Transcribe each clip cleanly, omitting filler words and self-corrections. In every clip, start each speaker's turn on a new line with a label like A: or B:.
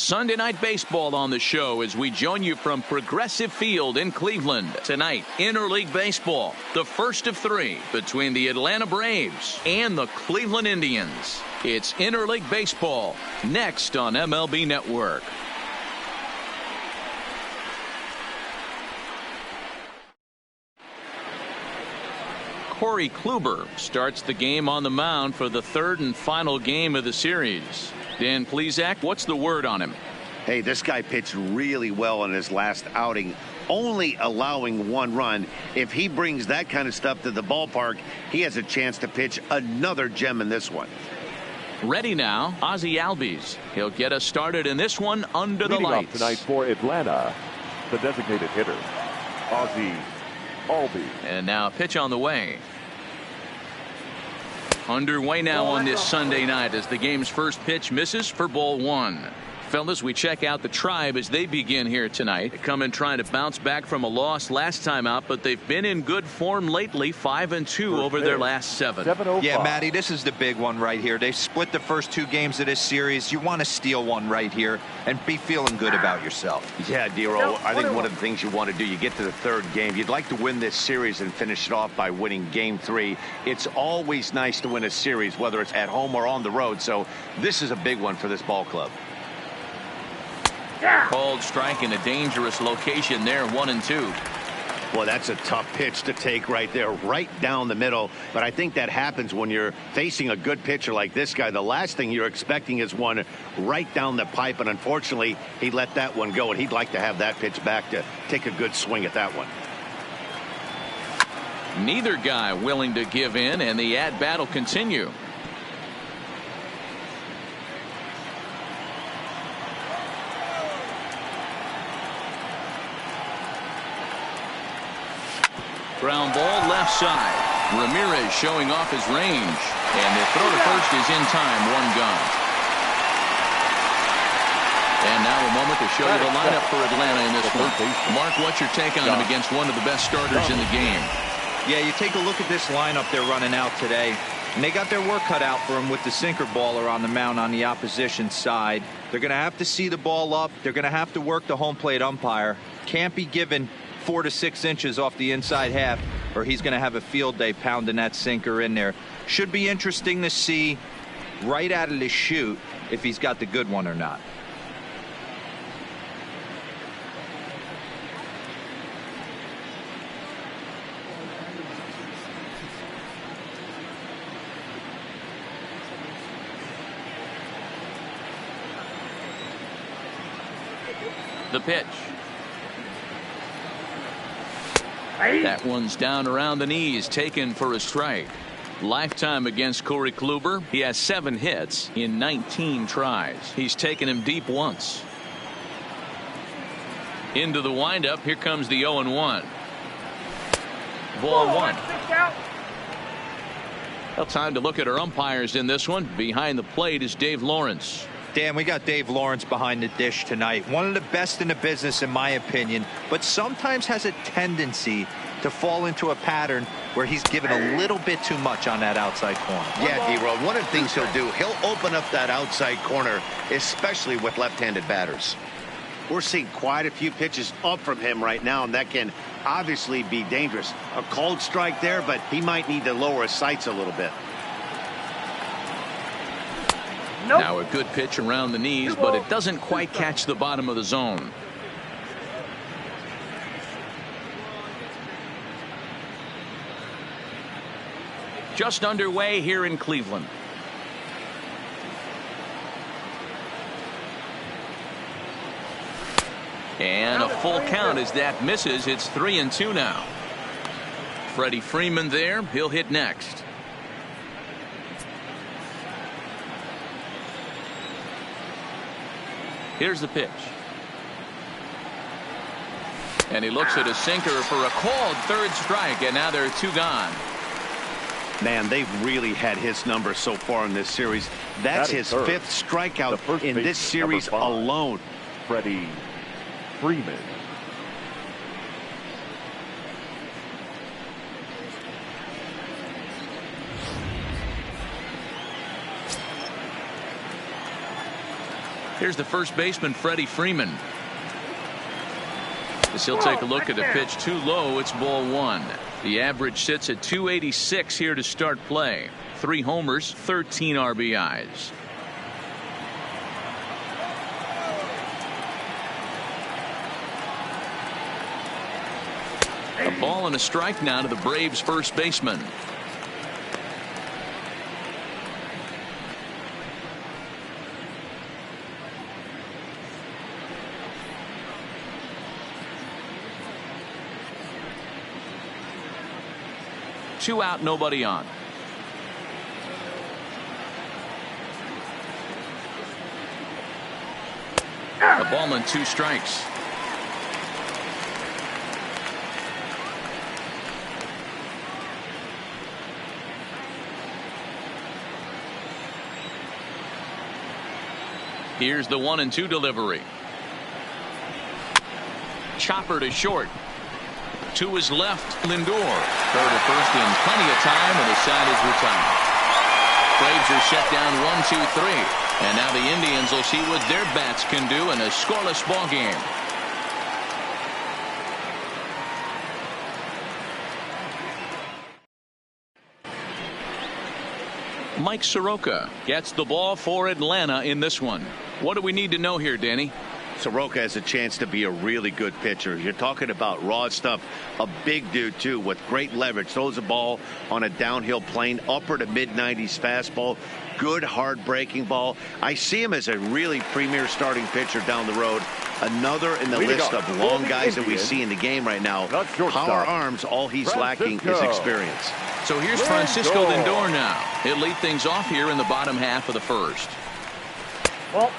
A: Sunday Night Baseball on the show as we join you from Progressive Field in Cleveland. Tonight, interleague baseball, the first of three between the Atlanta Braves and the Cleveland Indians. It's interleague baseball next on MLB Network. Corey Kluber starts the game on the mound for the third and final game of the series. Dan Plesac, what's the word on him?
B: Hey, this guy pitched really well in his last outing, only allowing one run. If he brings that kind of stuff to the ballpark, he has a chance to pitch another gem in this one.
A: Ready now, Ozzie Albies. He'll get us started in this one under the lights.
C: Tonight for Atlanta, the designated hitter, Ozzie Albies.
A: And now a pitch on the way. Underway now on this Sunday night as the game's first pitch misses for ball one. Fellas, we check out the Tribe as they begin here tonight. They come in trying to bounce back from a loss last time out, but they've been in good form lately, 5-2 over their last 7.
D: Yeah, Matty, this is the big one right here. They split the first 2 games of this series. You want to steal one right here and be feeling good about yourself.
B: Yeah, Dero, I think one of the things you want to do, you get to the third game, you'd like to win this series and finish it off by winning game 3. It's always nice to win a series, whether it's at home or on the road, so this is a big one for this ball club.
A: Called strike in a dangerous location there, 1-2.
B: Well, that's a tough pitch to take right there, right down the middle. But I think that happens when you're facing a good pitcher like this guy. The last thing you're expecting is one right down the pipe. And unfortunately, he let that one go. And he'd like to have that pitch back to take a good swing at that one.
A: Neither guy willing to give in, and the at-bat will continue. Ground ball left side. Ramirez showing off his range. And the throw to first is in time. 1 gone. And now a moment to show you the lineup for Atlanta in this one. Mark, what's your take on him against one of the best starters in the game?
D: Yeah, you take a look at this lineup they're running out today. And they got their work cut out for them with the sinker baller on the mound on the opposition side. They're going to have to see the ball up. They're going to have to work the home plate umpire. Can't be given 4 to 6 inches off the inside half, or he's going to have a field day pounding that sinker in there. Should be interesting to see right out of the chute if he's got the good one or not.
A: The pitch. That one's down around the knees, taken for a strike. Lifetime against Corey Kluber. He has 7 hits in 19 tries. He's taken him deep once. Into the windup. Here comes the 0-1. Ball 1. Well, time to look at our umpires in this one. Behind the plate is Dave Lawrence.
D: Dan, we got Dave Lawrence behind the dish tonight. One of the best in the business, in my opinion, but sometimes has a tendency to fall into a pattern where he's given a little bit too much on that outside corner.
B: Yeah, D-Road, one of the things he'll do, he'll open up that outside corner, especially with left-handed batters. We're seeing quite a few pitches up from him right now, and that can obviously be dangerous. A cold strike there, but he might need to lower his sights a little bit.
A: Nope. Now a good pitch around the knees, but it doesn't quite catch the bottom of the zone. Just underway here in Cleveland. And a full count as that misses. It's 3-2 now. Freddie Freeman there. He'll hit next. Here's the pitch. And he looks at a sinker for a called 3rd strike, and now there are 2 gone.
B: Man, they've really had his number so far in this series. That's his 5th strikeout in this series alone.
C: Freddie Freeman.
A: Here's the first baseman, Freddie Freeman. As he'll take a look at a pitch too low, it's ball one. The average sits at 286 here to start play. 3 homers, 13 RBIs. A ball and a strike now to the Braves first baseman. Two out, nobody on. A ball and 2 strikes. Here's the 1-2 delivery. Chopper to short. To his left, Lindor. Third to first in plenty of time, and the side is retired. Braves are shut down 1-2-3. And now the Indians will see what their bats can do in a scoreless ball game. Mike Soroka gets the ball for Atlanta in this one. What do we need to know here, Danny?
B: Soroka has a chance to be a really good pitcher. You're talking about raw stuff. A big dude, too, with great leverage. Throws a ball on a downhill plane, upper to mid-90s fastball. Good, hard-breaking ball. I see him as a really premier starting pitcher down the road. Another in the list of long guys that we see in the game right now. Power arms, all he's lacking is experience.
A: So here's Francisco Lindor now. He'll lead things off here in the bottom half of the first.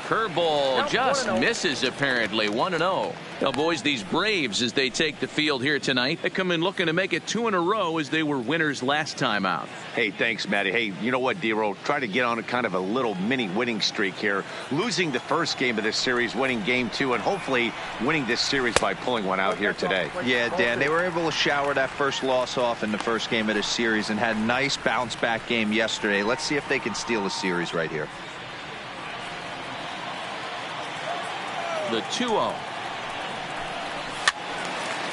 A: Curveball just misses, apparently. 1-0. Avoids these Braves as they take the field here tonight. They come in looking to make it 2 in a row as they were winners last time out.
B: Hey, thanks, Matty. Hey, you know what, D-Roll? Try to get on a kind of a little mini winning streak here. Losing the first game of this series, winning game 2, and hopefully winning this series by pulling one out here today.
D: Yeah, Dan, they were able to shower that first loss off in the first game of this series and had a nice bounce-back game yesterday. Let's see if they can steal the series right here.
A: The 2-0.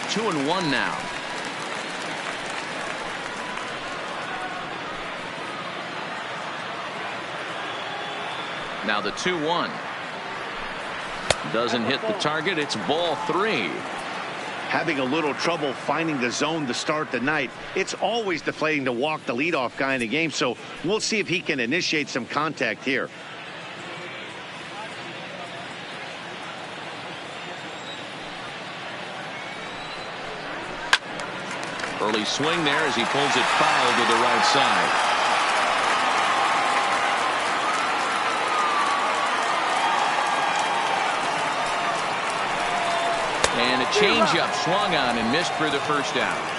A: 2-1 now. Now the 2-1. Doesn't hit the target. It's ball 3.
B: Having a little trouble finding the zone to start the night. It's always deflating to walk the leadoff guy in the game, so we'll see if he can initiate some contact here.
A: Early swing there as he pulls it foul to the right side. And a changeup swung on and missed for the first out.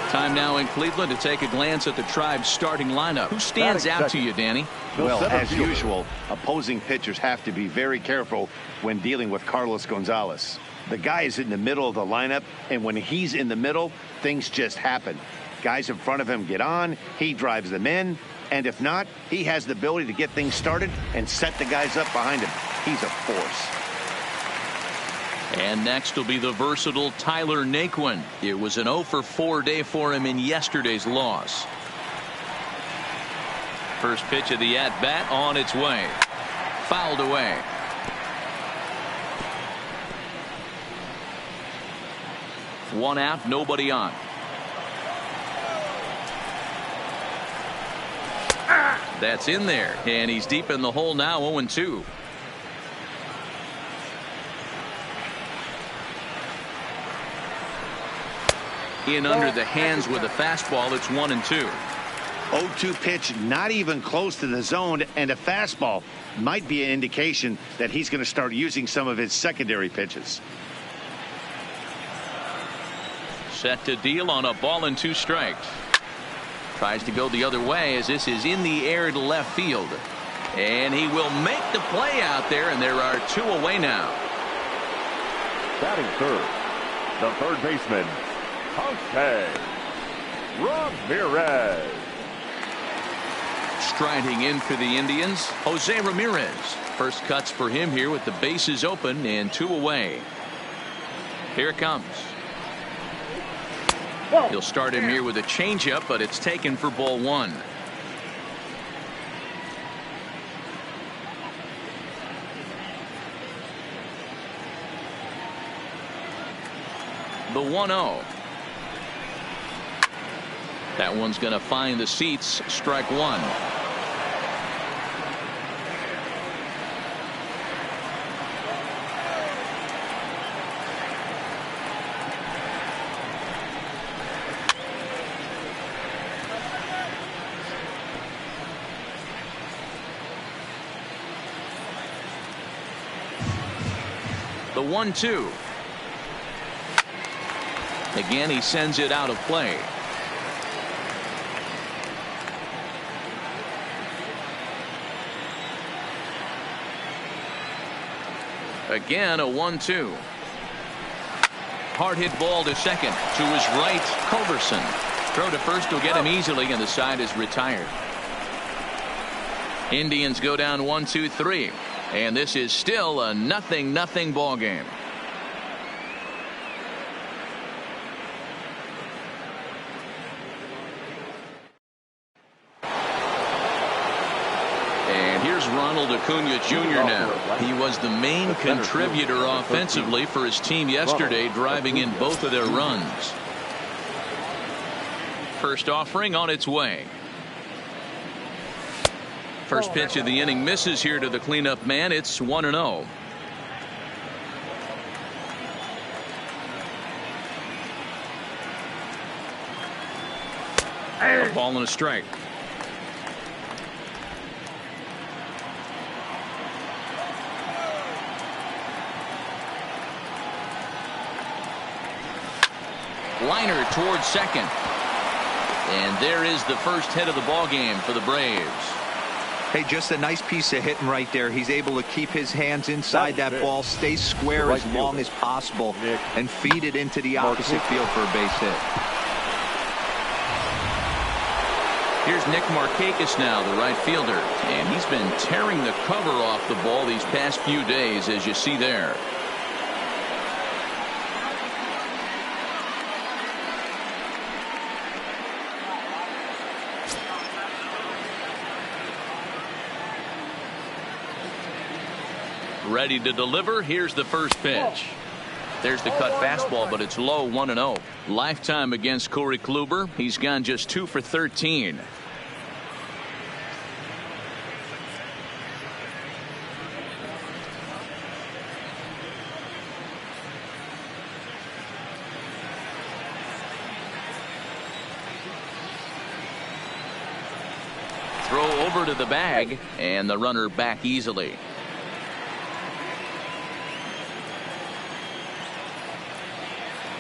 A: Time now in Cleveland to take a glance at the Tribe's starting lineup. Who stands out to you, Danny?
B: Well, as usual, opposing pitchers have to be very careful when dealing with Carlos Gonzalez. The guy is in the middle of the lineup, and when he's in the middle, things just happen. Guys in front of him get on, he drives them in, and if not, he has the ability to get things started and set the guys up behind him. He's a force.
A: And next will be the versatile Tyler Naquin. It was an 0-for-4 day for him in yesterday's loss. First pitch of the at-bat on its way. Fouled away. One out, nobody on. That's in there, and he's deep in the hole now. 0-2. In under the hands with a fastball. It's 1-2.
B: 0-2 pitch, not even close to the zone, and a fastball might be an indication that he's going to start using some of his secondary pitches.
A: Set to deal on a ball and 2 strikes. Tries to go the other way as this is in the air to left field. And he will make the play out there, and there are 2 away now.
C: Batting third, the third baseman, Jose Ramirez.
A: striding in for the Indians, Jose Ramirez. First cuts for him here with the bases open and 2 away. Here it comes. He'll start him here with a changeup, but it's taken for ball 1. The 1-0. That one's going to find the seats. Strike 1. The 1-2. Again, he sends it out of play. Again, a 1-2. Hard hit ball to second. To his right, Culberson. Throw to first will get him easily, and the side is retired. Indians go down 1-2-3. And this is still a 0-0 ball game. And here's Ronald Acuna Jr. now. He was the main contributor offensively for his team yesterday, driving in both of their runs. First offering on its way. First pitch of the inning misses here to the cleanup man. It's 1-0. A ball and a strike. Liner towards second. And there is the first hit of the ball game for the Braves.
D: Hey, just a nice piece of hitting right there. He's able to keep his hands inside that ball, stay square as long as possible, and feed it into the opposite field for a base hit.
A: Here's Nick Markakis now, the right fielder, and he's been tearing the cover off the ball these past few days, as you see there. Ready to deliver. Here's the first pitch. There's the cut fastball, but it's low. 1-0. Lifetime against Corey Kluber. He's gone just 2 for 13. Throw over to the bag, and the runner back easily.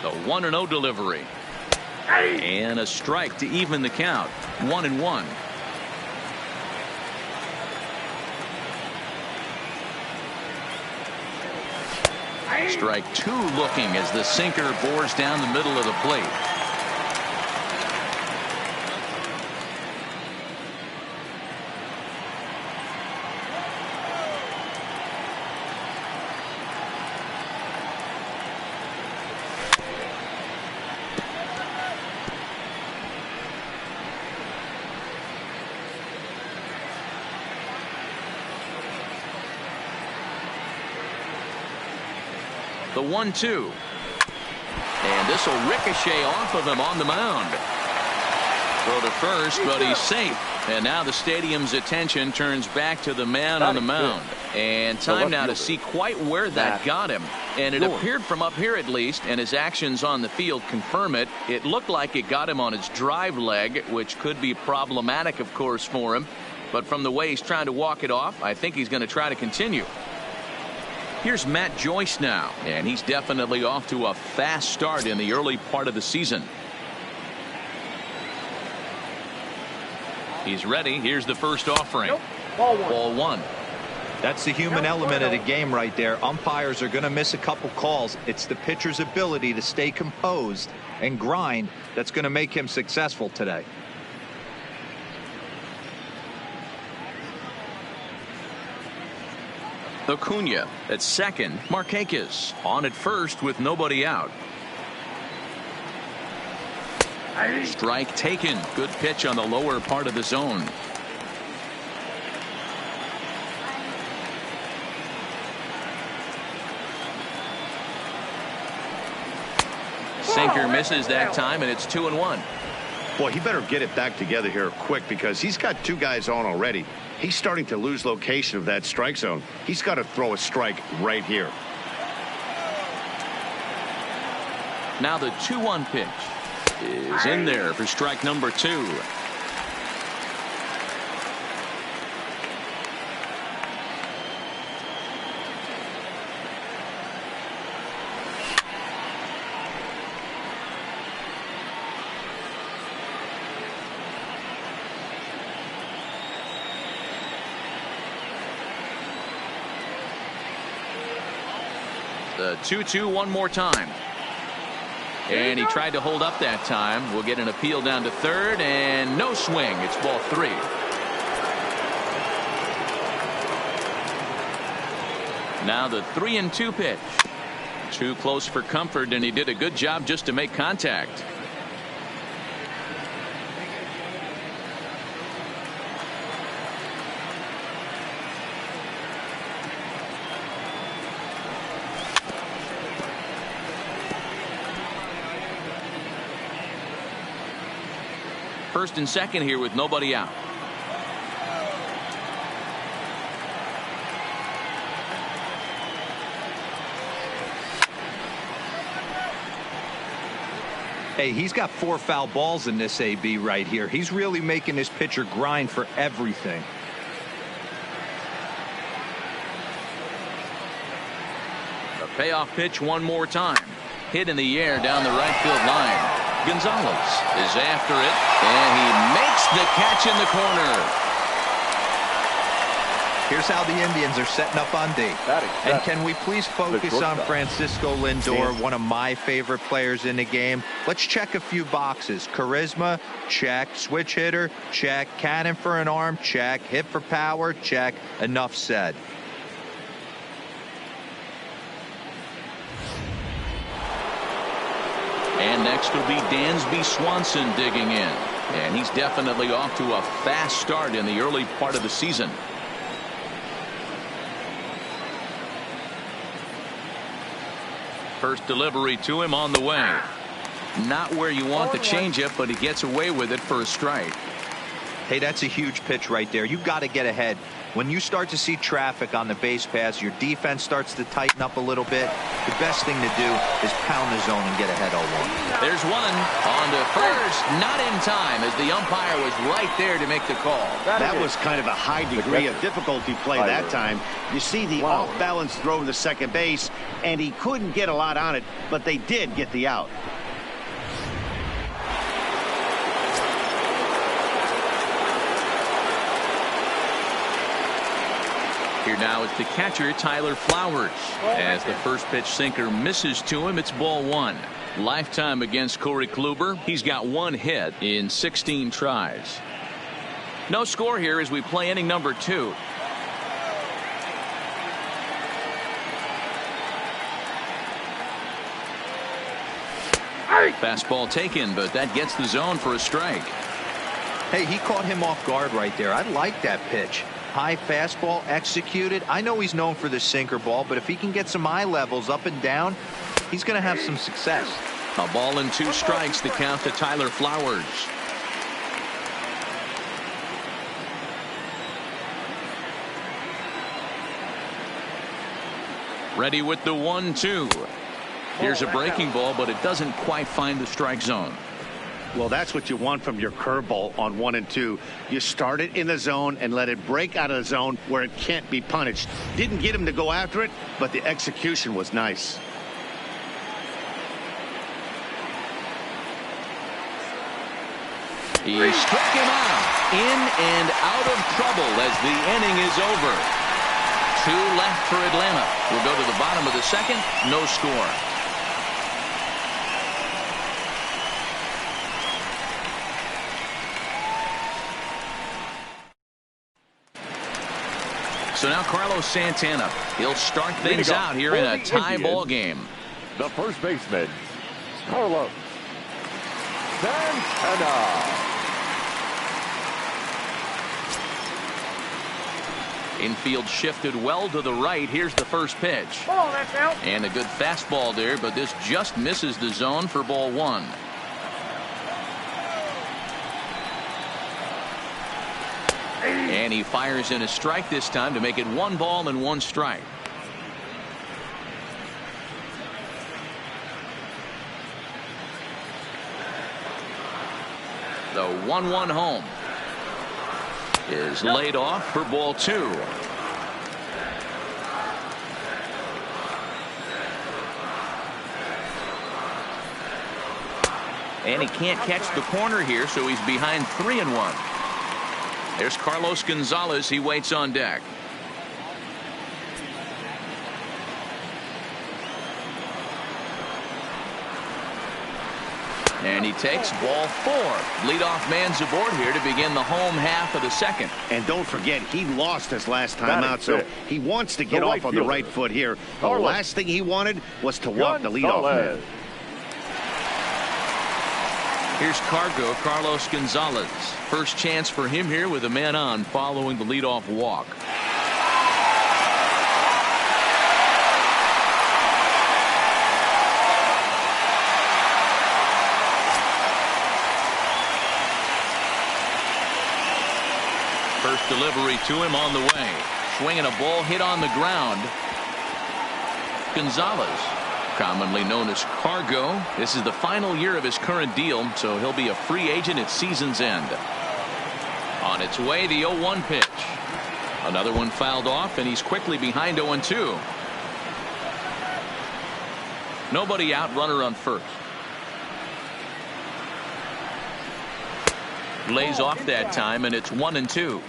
A: The 1-0 delivery. And a strike to even the count. 1-1. Strike 2 looking as the sinker bores down the middle of the plate. The 1-2. And this will ricochet off of him on the mound. Throw to first, but he's safe. And now the stadium's attention turns back to the man on the mound. And time now to see quite where that got him. And it appeared from up here at least, and his actions on the field confirm it. It looked like it got him on his drive leg, which could be problematic, of course, for him. But from the way he's trying to walk it off, I think he's going to try to continue. Here's Matt Joyce now, and he's definitely off to a fast start in the early part of the season. He's ready. Here's the first offering. Ball 1.
D: That's the human element of the game right there. Umpires are going to miss a couple calls. It's the pitcher's ability to stay composed and grind that's going to make him successful today.
A: Acuna at second. Markakis on at first with nobody out. Strike taken. Good pitch on the lower part of the zone. Sinker misses that time, and it's 2-1.
B: Boy, he better get it back together here quick because he's got two guys on already. He's starting to lose location of that strike zone. He's got to throw a strike right here.
A: Now the 2-1 pitch is in there for strike number 2. The 2-2 one more time. And he tried to hold up that time. We'll get an appeal down to third, and no swing. It's ball 3. Now the 3-2 pitch. Too close for comfort, and he did a good job just to make contact. First and second here with nobody out.
D: Hey, he's got 4 foul balls in this AB right here. He's really making this pitcher grind for everything.
A: A payoff pitch one more time. Hit in the air down the right field line. Gonzalez is after it, and he makes the catch in the corner.
D: Here's how the Indians are setting up on D. And can we please focus on Francisco Lindor, one of my favorite players in the game? Let's check a few boxes. Charisma, check. Switch hitter, check. Cannon for an arm, check. Hit for power, check. Enough said.
A: And next will be Dansby Swanson digging in. And he's definitely off to a fast start in the early part of the season. First delivery to him on the way. Not where you want the changeup, but he gets away with it for a strike.
D: Hey, that's a huge pitch right there. You've got to get ahead. When you start to see traffic on the base pass, your defense starts to tighten up a little bit. The best thing to do is pound the zone and get ahead 0-1.
A: There's one on to first, not in time, as the umpire was right there to make the call.
B: That was kind of a high degree of difficulty play that time. You see the off-balance throw to second base, and he couldn't get a lot on it, but they did get the out.
A: Here now is the catcher, Tyler Flowers. As the first pitch sinker misses to him, it's ball 1. Lifetime against Corey Kluber. He's got 1 hit in 16 tries. No score here as we play inning number 2. Fastball taken, but that gets the zone for a strike.
D: Hey, he caught him off guard right there. I like that pitch. High fastball executed. I know he's known for the sinker ball, but if he can get some eye levels up and down, he's going to have some success.
A: A ball and 2 strikes, the count to Tyler Flowers. Ready with the 1-2. Here's a breaking ball, but it doesn't quite find the strike zone.
B: Well, that's what you want from your curveball on 1 and 2. You start it in the zone and let it break out of the zone where it can't be punished. Didn't get him to go after it, but the execution was nice.
A: He struck him out. In and out of trouble as the inning is over. 2 left for Atlanta. We'll go to the bottom of the second. No score. So now Carlos Santana. He'll start things out here in a tie ball game.
C: The first baseman, Carlos Santana.
A: Infield shifted well to the right. Here's the first pitch. And a good fastball there, but this just misses the zone for ball one. And he fires in a strike this time to make it 1 ball and 1 strike. The 1-1 home is laid off for ball 2. And he can't catch the corner here, so he's behind 3-1. There's Carlos Gonzalez. He waits on deck. And he takes ball 4. Leadoff man's aboard here to begin the home half of the second.
B: And don't forget, he lost his last time out, so he wants to get off on the right foot here. The last thing he wanted was to walk the leadoff man.
A: Here's Carlos Gonzalez. First chance for him here with a man on following the leadoff walk. First delivery to him on the way. Swinging a ball hit on the ground. Gonzalez, commonly known as Cargo. This is the final year of his current deal, so he'll be a free agent at season's end. On its way, the 0-1 pitch. Another one fouled off, and he's quickly behind 0-2. Nobody out, runner on first. Lays off that time, and it's 1-2.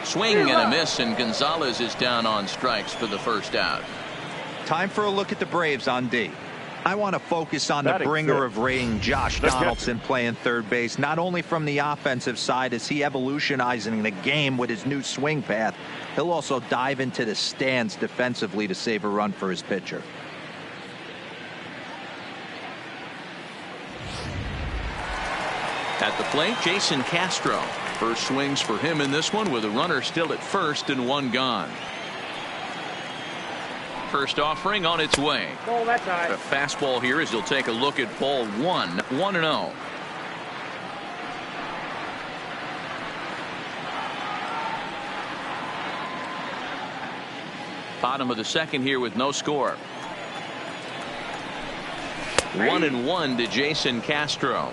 A: Swing and a miss, and Gonzalez is down on strikes for the first out.
D: Time for a look at the Braves on D. I want to focus on the bringer of rain, Josh Donaldson, playing third base, not only from the offensive side as he evolutionizing the game with his new swing path, he'll also dive into the stands defensively to save a run for his pitcher.
A: At the plate, Jason Castro. First swings for him in this one with a runner still at first and 1 gone. First offering on its way. The fastball here as he'll take a look at ball 1, 1-0. Bottom of the second here with no score. 1-1 to Jason Castro.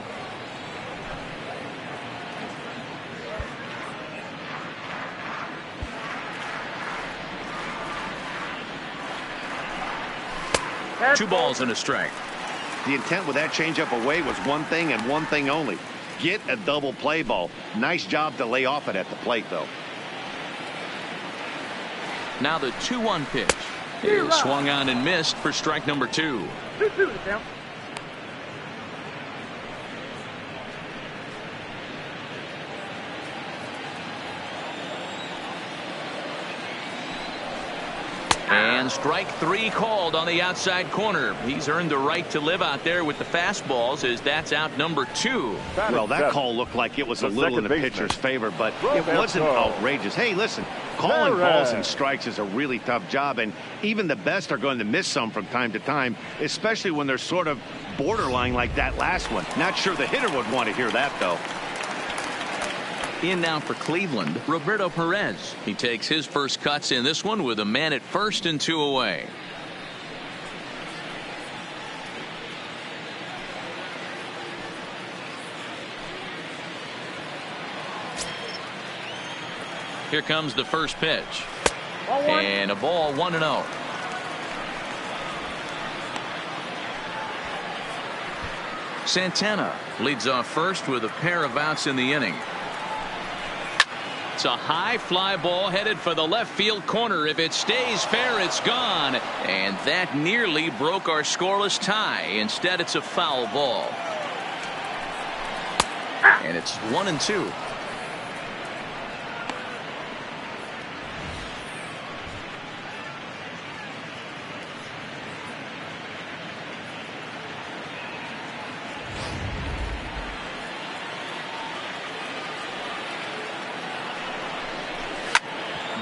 A: Two balls and a strike.
B: The intent with that changeup away was one thing and one thing only. Get a double play ball. Nice job to lay off it at the plate, though.
A: Now the 2-1 pitch is swung on and missed for strike number 2. And strike 3 called on the outside corner. He's earned the right to live out there with the fastballs as that's out number 2.
B: Well, that call looked like it was a little in the pitcher's favor, but it wasn't outrageous. Hey, listen, calling balls and strikes is a really tough job, and even the best are going to miss some from time to time, especially when they're sort of borderline like that last one. Not sure the hitter would want to hear that, though.
A: In now for Cleveland, Roberto Perez. He takes his first cuts in this one with a man at first and 2 away. Here comes the first pitch. And a ball, 1-0. Santana leads off first with a pair of outs in the inning. It's a high fly ball headed for the left field corner. If it stays fair, it's gone. And that nearly broke our scoreless tie. Instead, it's a foul ball. And it's 1-2.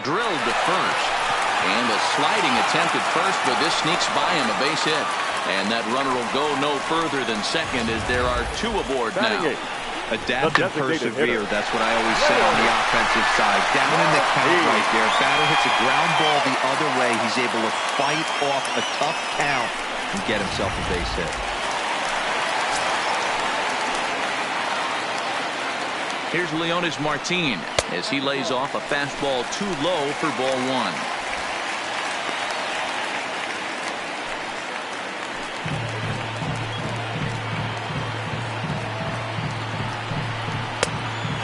A: Drilled to first. And a sliding attempt at first, but this sneaks by him, a base hit. And that runner will go no further than second as there are two aboard now.
D: Adapt and persevere. That's what I always say on the offensive side. Down in the count right there. Batter hits a ground ball the other way. He's able to fight off a tough count and get himself a base hit.
A: Here's Leonis Martin as he lays off a fastball too low for ball one.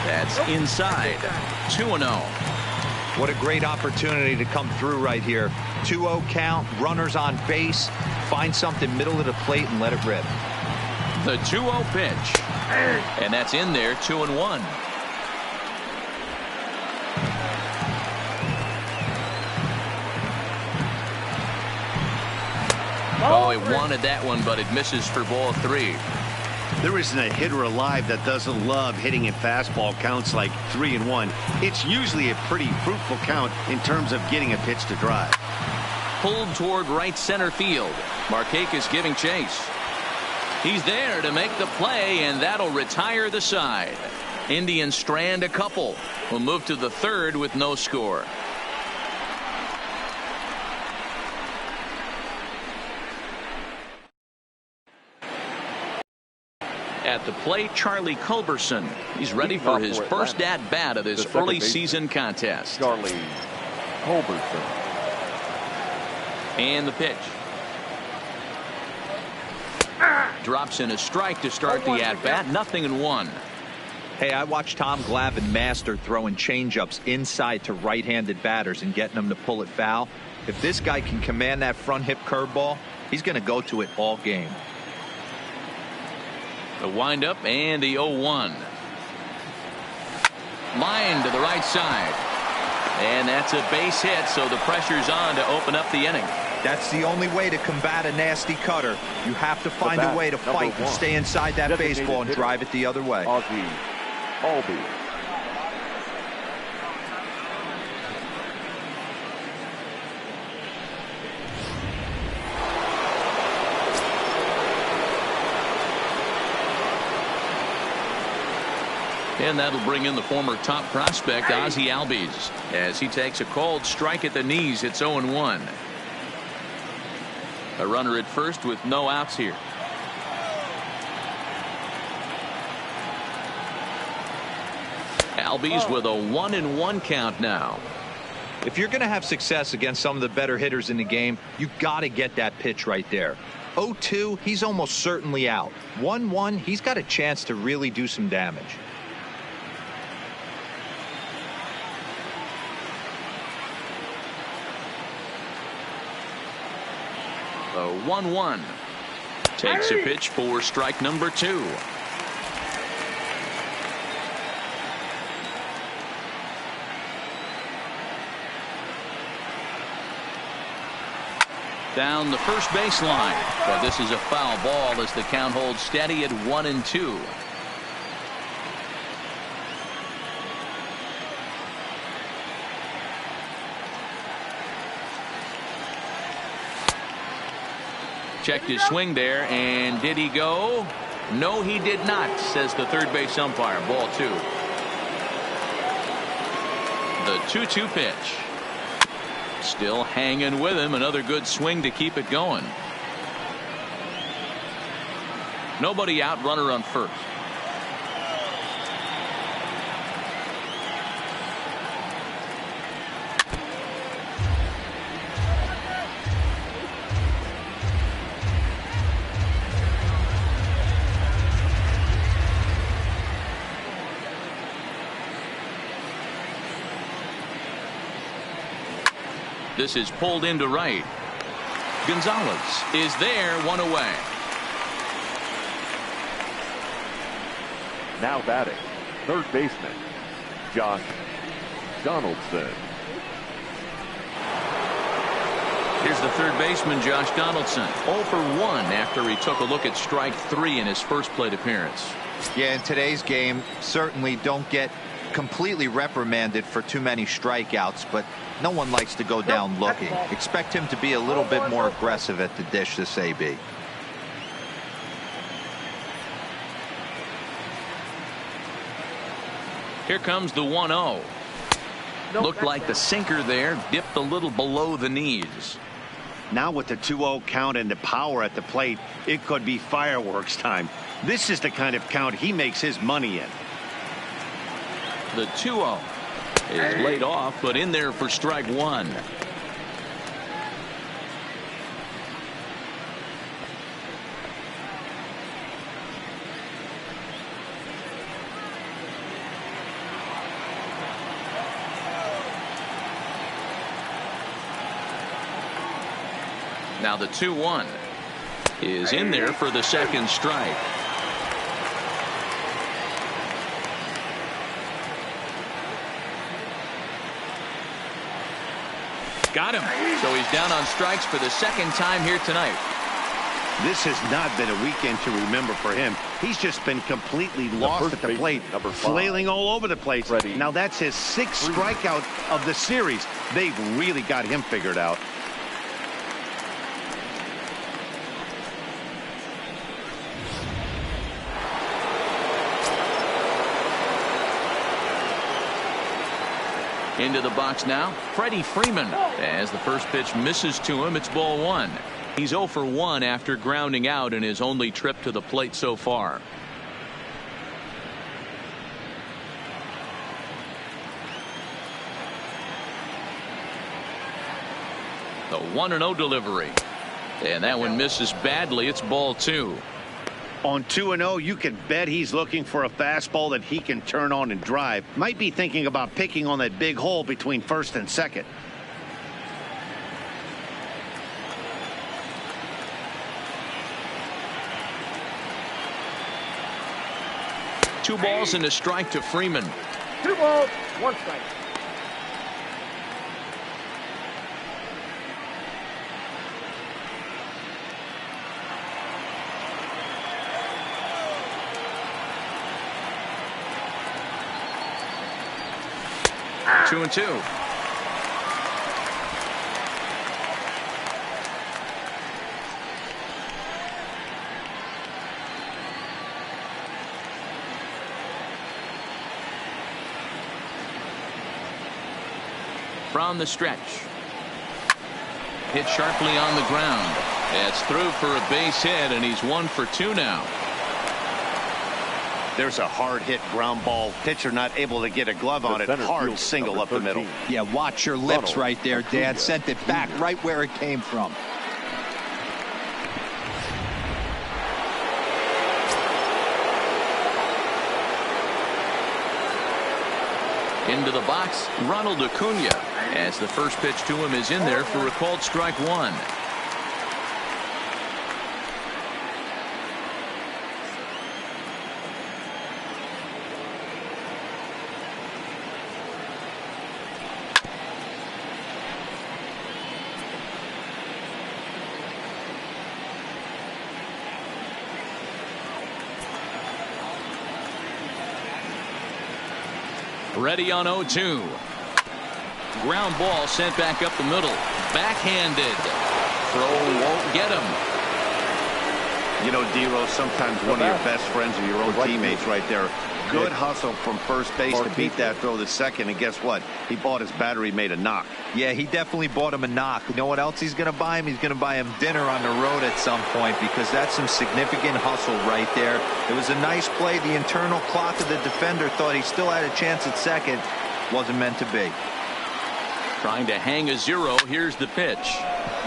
A: That's inside. 2-0.
D: What a great opportunity to come through right here. 2-0 count, runners on base. Find something middle of the plate and let it rip.
A: The 2-0 pitch. And that's in there, 2-1. Oh, he wanted that one, but it misses for ball three.
B: There isn't a hitter alive that doesn't love hitting in fastball counts like 3-1. It's usually a pretty fruitful count in terms of getting a pitch to drive.
A: Pulled toward right center field. Markakis giving chase. He's there to make the play, and that'll retire the side. Indians strand a couple. We'll move to the third with no score. At the plate, Charlie Culberson. He's ready for his first at-bat of this early season contest.
C: Charlie Culberson.
A: And the pitch. Drops in a strike to start the at-bat. 0-1.
D: Hey, I watched Tom Glavine master throwing changeups inside to right-handed batters and getting them to pull it foul. If this guy can command that front hip curveball, he's going to go to it all game. The windup and the 0-1. Line to the right side. And that's a base hit, so the pressure's on to open up the inning. That's the only way to combat a nasty cutter. You have to find a way to fight and stay inside that baseball and drive it the other way.
C: Albee.
A: And that'll bring in the former top prospect, Ozzie Albies, as he takes a called strike at the knees. It's 0-1. A runner at first with no outs here. Albies with a 1-1 count now.
D: If you're going to have success against some of the better hitters in the game, you got to get that pitch right there. 0-2, he's almost certainly out. 1-1, he's got a chance to really do some damage.
A: The 1-1 takes a pitch for strike number 2. Down the first baseline, but this is a foul ball as the count holds steady at 1-2. Checked his swing there, and did he go? No, he did not, says the third base umpire. Ball 2. The 2-2 pitch. Still hanging with him. Another good swing to keep it going. Nobody out, runner on first. This is pulled into right. Gonzalez is there, one away.
C: Now batting, third baseman, Josh Donaldson.
A: Here's the third baseman, Josh Donaldson. 0 for 1 after he took a look at strike 3 in his first plate appearance.
D: Yeah, in today's game, certainly don't get completely reprimanded for too many strikeouts, but no one likes to go down looking. Expect him to be a little bit more aggressive at the dish this AB.
A: Here comes the 1-0. Looked like the sinker there dipped a little below the knees.
B: Now with the 2-0 count and the power at the plate, it could be fireworks time. This is the kind of count he makes his money in.
A: The 2-0 is laid off, but in there for strike 1. Now the 2-1 is in there for the second strike. Got him. So he's down on strikes for the second time here tonight.
B: This has not been a weekend to remember for him. He's just been completely lost at the plate, flailing all over the place. Now that's his 6th strikeout of the series. They've really got him figured out.
A: Into the box now, Freddie Freeman. As the first pitch misses to him, it's ball 1. He's 0 for 1 after grounding out in his only trip to the plate so far. The 1-0 delivery. And that one misses badly. It's ball 2.
B: On 2-0, you can bet he's looking for a fastball that he can turn on and drive. Might be thinking about picking on that big hole between first and second.
A: Two balls and a strike to Freeman.
E: 2 balls, 1 strike.
A: Two and 2. From the stretch. Hit sharply on the ground. It's through for a base hit, and he's 1 for 2 now.
B: There's a hard hit ground ball. Pitcher not able to get a glove on it. Hard single up the middle.
D: Yeah, watch your lips right there, Dad. Sent it back right where it came from.
A: Into the box, Ronald Acuna. As the first pitch to him is in there for a called strike 1. Ready on 0-2. Ground ball sent back up the middle. Backhanded. Throw won't get him.
B: You know, D-Rose, sometimes one of your best friends are your own teammates right there. Good hustle from first base to beat that throw to second, and guess what? He bought his battery made a knock.
D: Yeah, he definitely bought him a knock. You know what else he's going to buy him? He's going to buy him dinner on the road at some point, because that's some significant hustle right there. It was a nice play. The internal clock of the defender thought he still had a chance at second. Wasn't meant to be.
A: Trying to hang a 0. Here's the pitch.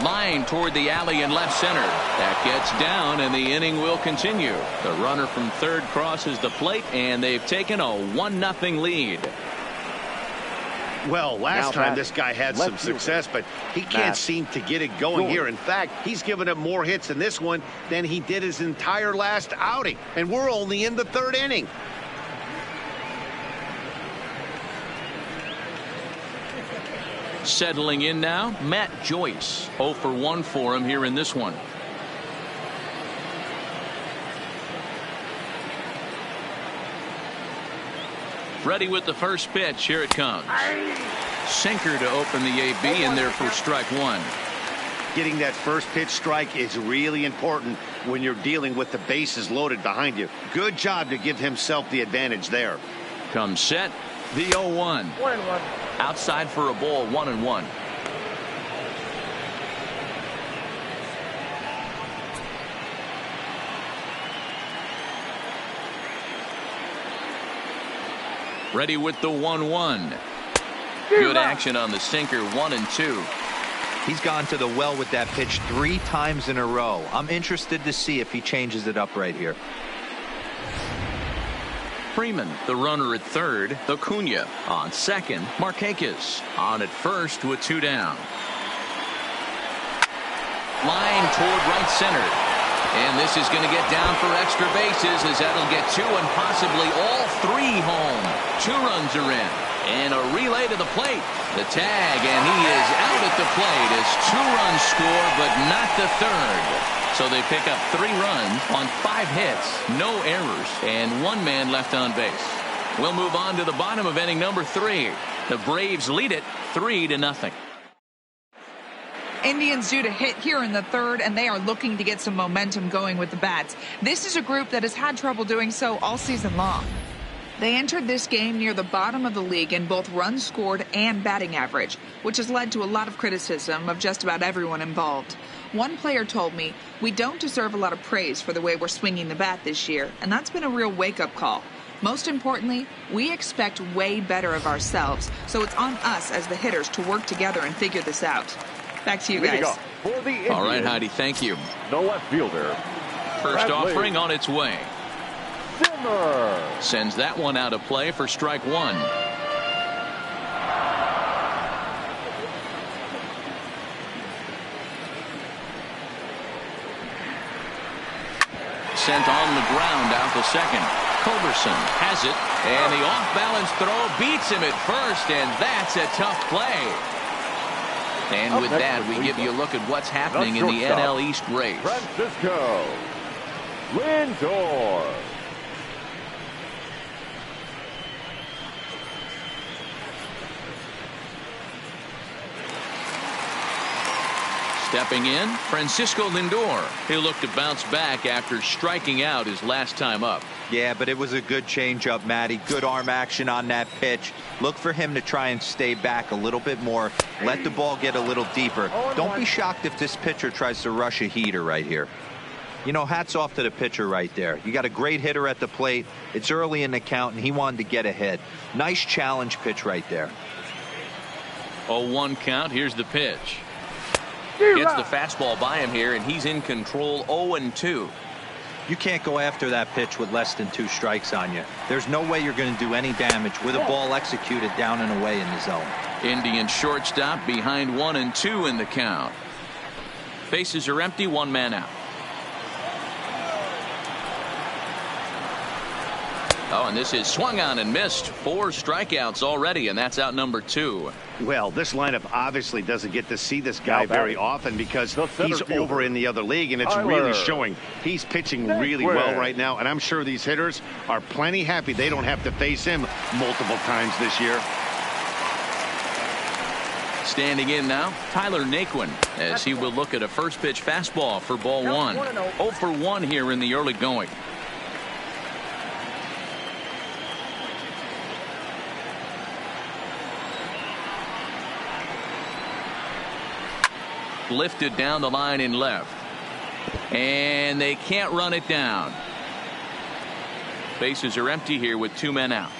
A: Line toward the alley in left center. That gets down, and the inning will continue. The runner from third crosses the plate, and they've taken a 1-0 lead.
B: Well, last time this guy had some success, but he can't seem to get it going here. In fact, he's given up more hits in this one than he did his entire last outing, and we're only in the 3rd inning.
A: Settling in now, Matt Joyce. 0 for 1 for him here in this one. Ready with the first pitch. Here it comes. Sinker to open the AB in there for strike one.
B: Getting that first pitch strike is really important when you're dealing with the bases loaded behind you. Good job to give himself the advantage there.
A: Comes set. The 0-1.
E: 1-1.
A: Outside for a ball. 1-1. Ready with the 1-1. Good action on the sinker. 1-2.
D: He's gone to the well with that pitch 3 times in a row. I'm interested to see if he changes it up right here.
A: Freeman, the runner at third. Acuna on second. Markakis on at first with 2 down. Line toward right center. And this is going to get down for extra bases as that'll get 2 and possibly all 3 home. 2 runs are in. And a relay to the plate. The tag, and he is out at the plate as 2 runs score, but not the third. So they pick up 3 runs on 5 hits, no errors, and 1 man left on base. We'll move on to the bottom of inning number 3. The Braves lead it 3-0.
F: Indians due to hit here in the third, and they are looking to get some momentum going with the bats. This is a group that has had trouble doing so all season long. They entered this game near the bottom of the league in both runs scored and batting average, which has led to a lot of criticism of just about everyone involved. One player told me, "We don't deserve a lot of praise for the way we're swinging the bat this year," and that's been a real wake-up call. Most importantly, we expect way better of ourselves, so it's on us as the hitters to work together and figure this out. Back to you guys.
A: All right, Heidi, thank you.
C: The left fielder.
A: First
C: Bradley.
A: offering on its way.
C: Zimmer.
A: Sends that one out of play for strike 1. Sent on the ground out to second. Culberson has it, and the off-balance throw beats him at first, and that's a tough play. And with that, we give you a look at what's happening in the NL East race.
C: Francisco Lindor.
A: Stepping in, Francisco Lindor. He'll look to bounce back after striking out his last time up.
D: Yeah, but it was a good changeup, Matty. Good arm action on that pitch. Look for him to try and stay back a little bit more. Let the ball get a little deeper. Don't be shocked if this pitcher tries to rush a heater right here. You know, hats off to the pitcher right there. You got a great hitter at the plate. It's early in the count, and he wanted to get ahead. Nice challenge pitch right there.
A: 0-1 count. Here's the pitch. Gets the fastball by him here, and he's in control. 0-2.
D: You can't go after that pitch with less than 2 strikes on you. There's no way you're going to do any damage with a ball executed down and away in the zone.
A: Indian shortstop behind 1-2 in the count. Bases are empty, 1 man out. Oh, and this is swung on and missed. 4 strikeouts already, and that's out number 2.
B: Well, this lineup obviously doesn't get to see this guy very often because he's over in the other league, and it's really showing. He's pitching really well right now, and I'm sure these hitters are plenty happy they don't have to face him multiple times this year.
A: Standing in now, Tyler Naquin, as he will look at a first pitch fastball for ball 1. 0 for 1 here in the early going. Lifted down the line in left, and they can't run it down. Bases are empty here with 2 men out.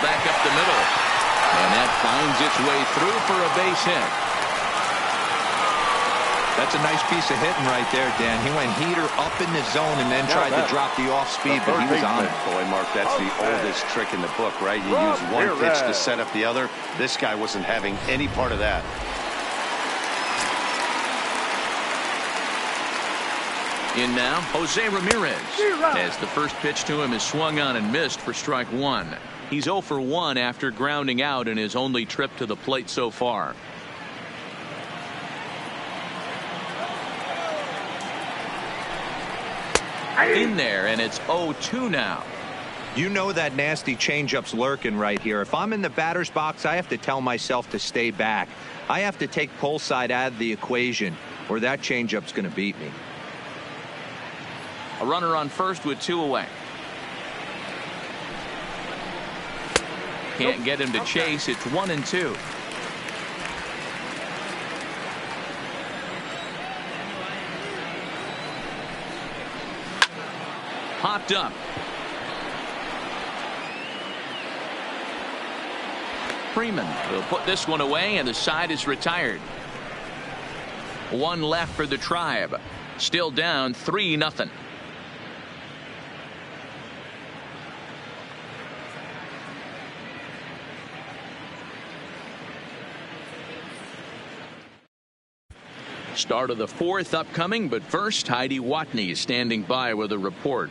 A: Back up the middle, and that finds its way through for a base hit.
D: That's a nice piece of hitting right there, Dan. He went heater up in the zone and then tried to drop the off speed, but he was on it.
B: Boy, Mark, that's the oldest trick in the book, right? You use one pitch to set up the other. This guy wasn't having any part of that.
A: In now, Jose Ramirez, as the first pitch to him is swung on and missed for strike 1. He's 0 for 1 after grounding out in his only trip to the plate so far. In there, and it's 0-2 now.
D: You know that nasty changeup's lurking right here. If I'm in the batter's box, I have to tell myself to stay back. I have to take pull side out of the equation, or that changeup's going to beat me.
A: A runner on first with 2 away. Can't get him to chase. It's 1-2. Popped up. Freeman will put this one away, and the side is retired. 1 left for the Tribe. Still down 3-0. Start of the 4th upcoming, but first, Heidi Watney standing by with a report.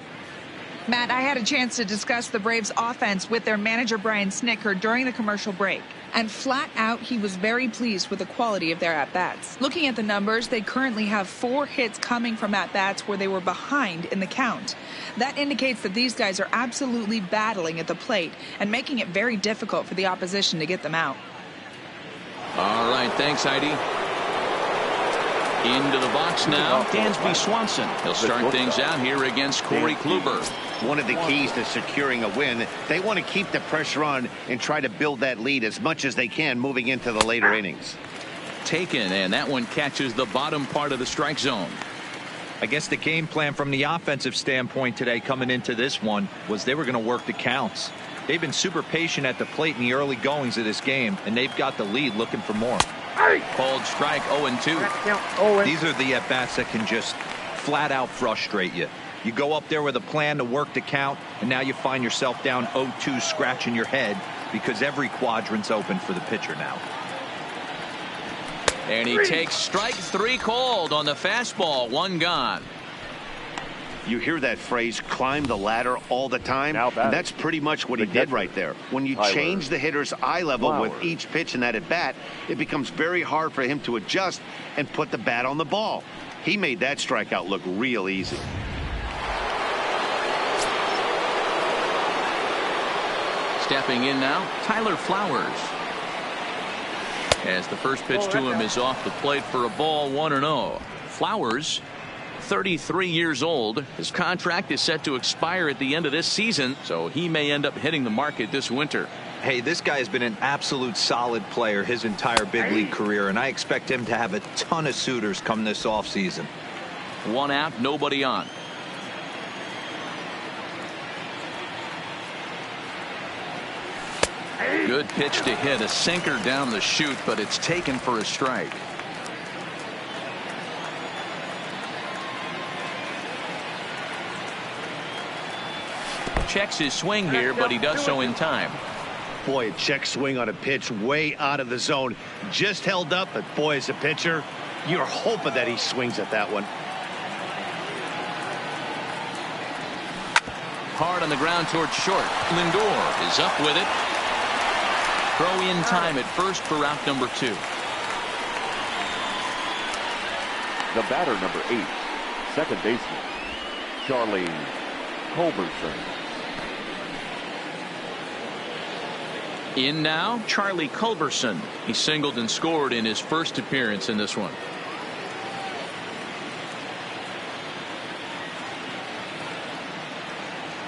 F: Matt, I had a chance to discuss the Braves offense with their manager Brian Snitker during the commercial break. And flat out, he was very pleased with the quality of their at-bats. Looking at the numbers, they currently have 4 hits coming from at-bats where they were behind in the count. That indicates that these guys are absolutely battling at the plate and making it very difficult for the opposition to get them out.
A: All right, thanks, Heidi. Into the box now, Dansby Swanson. He'll start things out here against Corey Kluber.
B: One of the keys to securing a win, they want to keep the pressure on and try to build that lead as much as they can moving into the later innings.
A: Taken, and that one catches the bottom part of the strike zone.
D: I guess the game plan from the offensive standpoint today coming into this one was they were going to work the counts. They've been super patient at the plate in the early goings of this game, and they've got the lead looking for more.
A: Called strike 0-2.
D: These are the at-bats that can just flat out frustrate you. You go up there with a plan to work the count, and now you find yourself down 0-2 scratching your head because every quadrant's open for the pitcher now.
A: And he takes strike 3 called on the fastball. 1 gone.
B: You hear that phrase, climb the ladder, all the time, and that's pretty much what he did right there. When you change the hitter's eye level with each pitch in that at-bat, it becomes very hard for him to adjust and put the bat on the ball. He made that strikeout look real easy.
A: Stepping in now, Tyler Flowers. As the first pitch to him is off the plate for a ball, 1-0. Flowers, 33 years old. His contract is set to expire at the end of this season, so he may end up hitting the market this winter.
D: Hey, this guy has been an absolute solid player his entire big league career, and I expect him to have a ton of suitors come this offseason.
A: 1 out, nobody on. Good pitch to hit, a sinker down the chute, but it's taken for a strike. Checks his swing here, but he does so in time.
B: Boy, a check swing on a pitch way out of the zone. Just held up, but boy, as a pitcher, you're hoping that he swings at that one.
A: Hard on the ground towards short. Lindor is up with it. Throw in time at first for out number 2.
C: The batter, number 8, second baseman, Charlie Culberson.
A: In now, Charlie Culberson. He singled and scored in his first appearance in this one.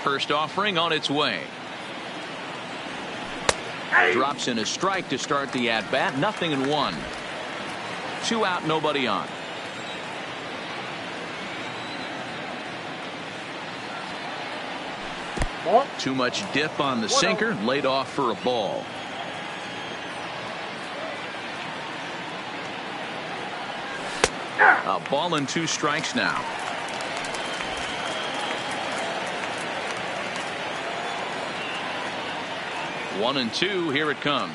A: First offering on its way. Drops in a strike to start the at-bat. 0-1. 2 out, nobody on. Too much dip on the sinker, laid off for a ball. A ball and 2 strikes now. One and 2, here it comes.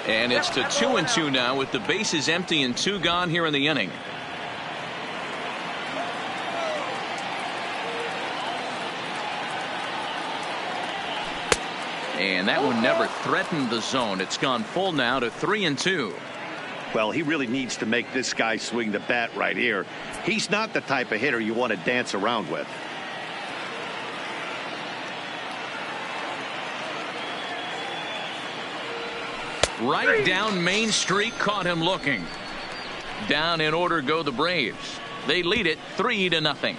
A: And it's to 2-2 now with the bases empty and 2 gone here in the inning. And that one never threatened the zone. It's gone full now to 3-2.
B: Well, he really needs to make this guy swing the bat right here. He's not the type of hitter you want to dance around with.
A: Right down Main Street, caught him looking. Down in order go the Braves. They lead it 3-0.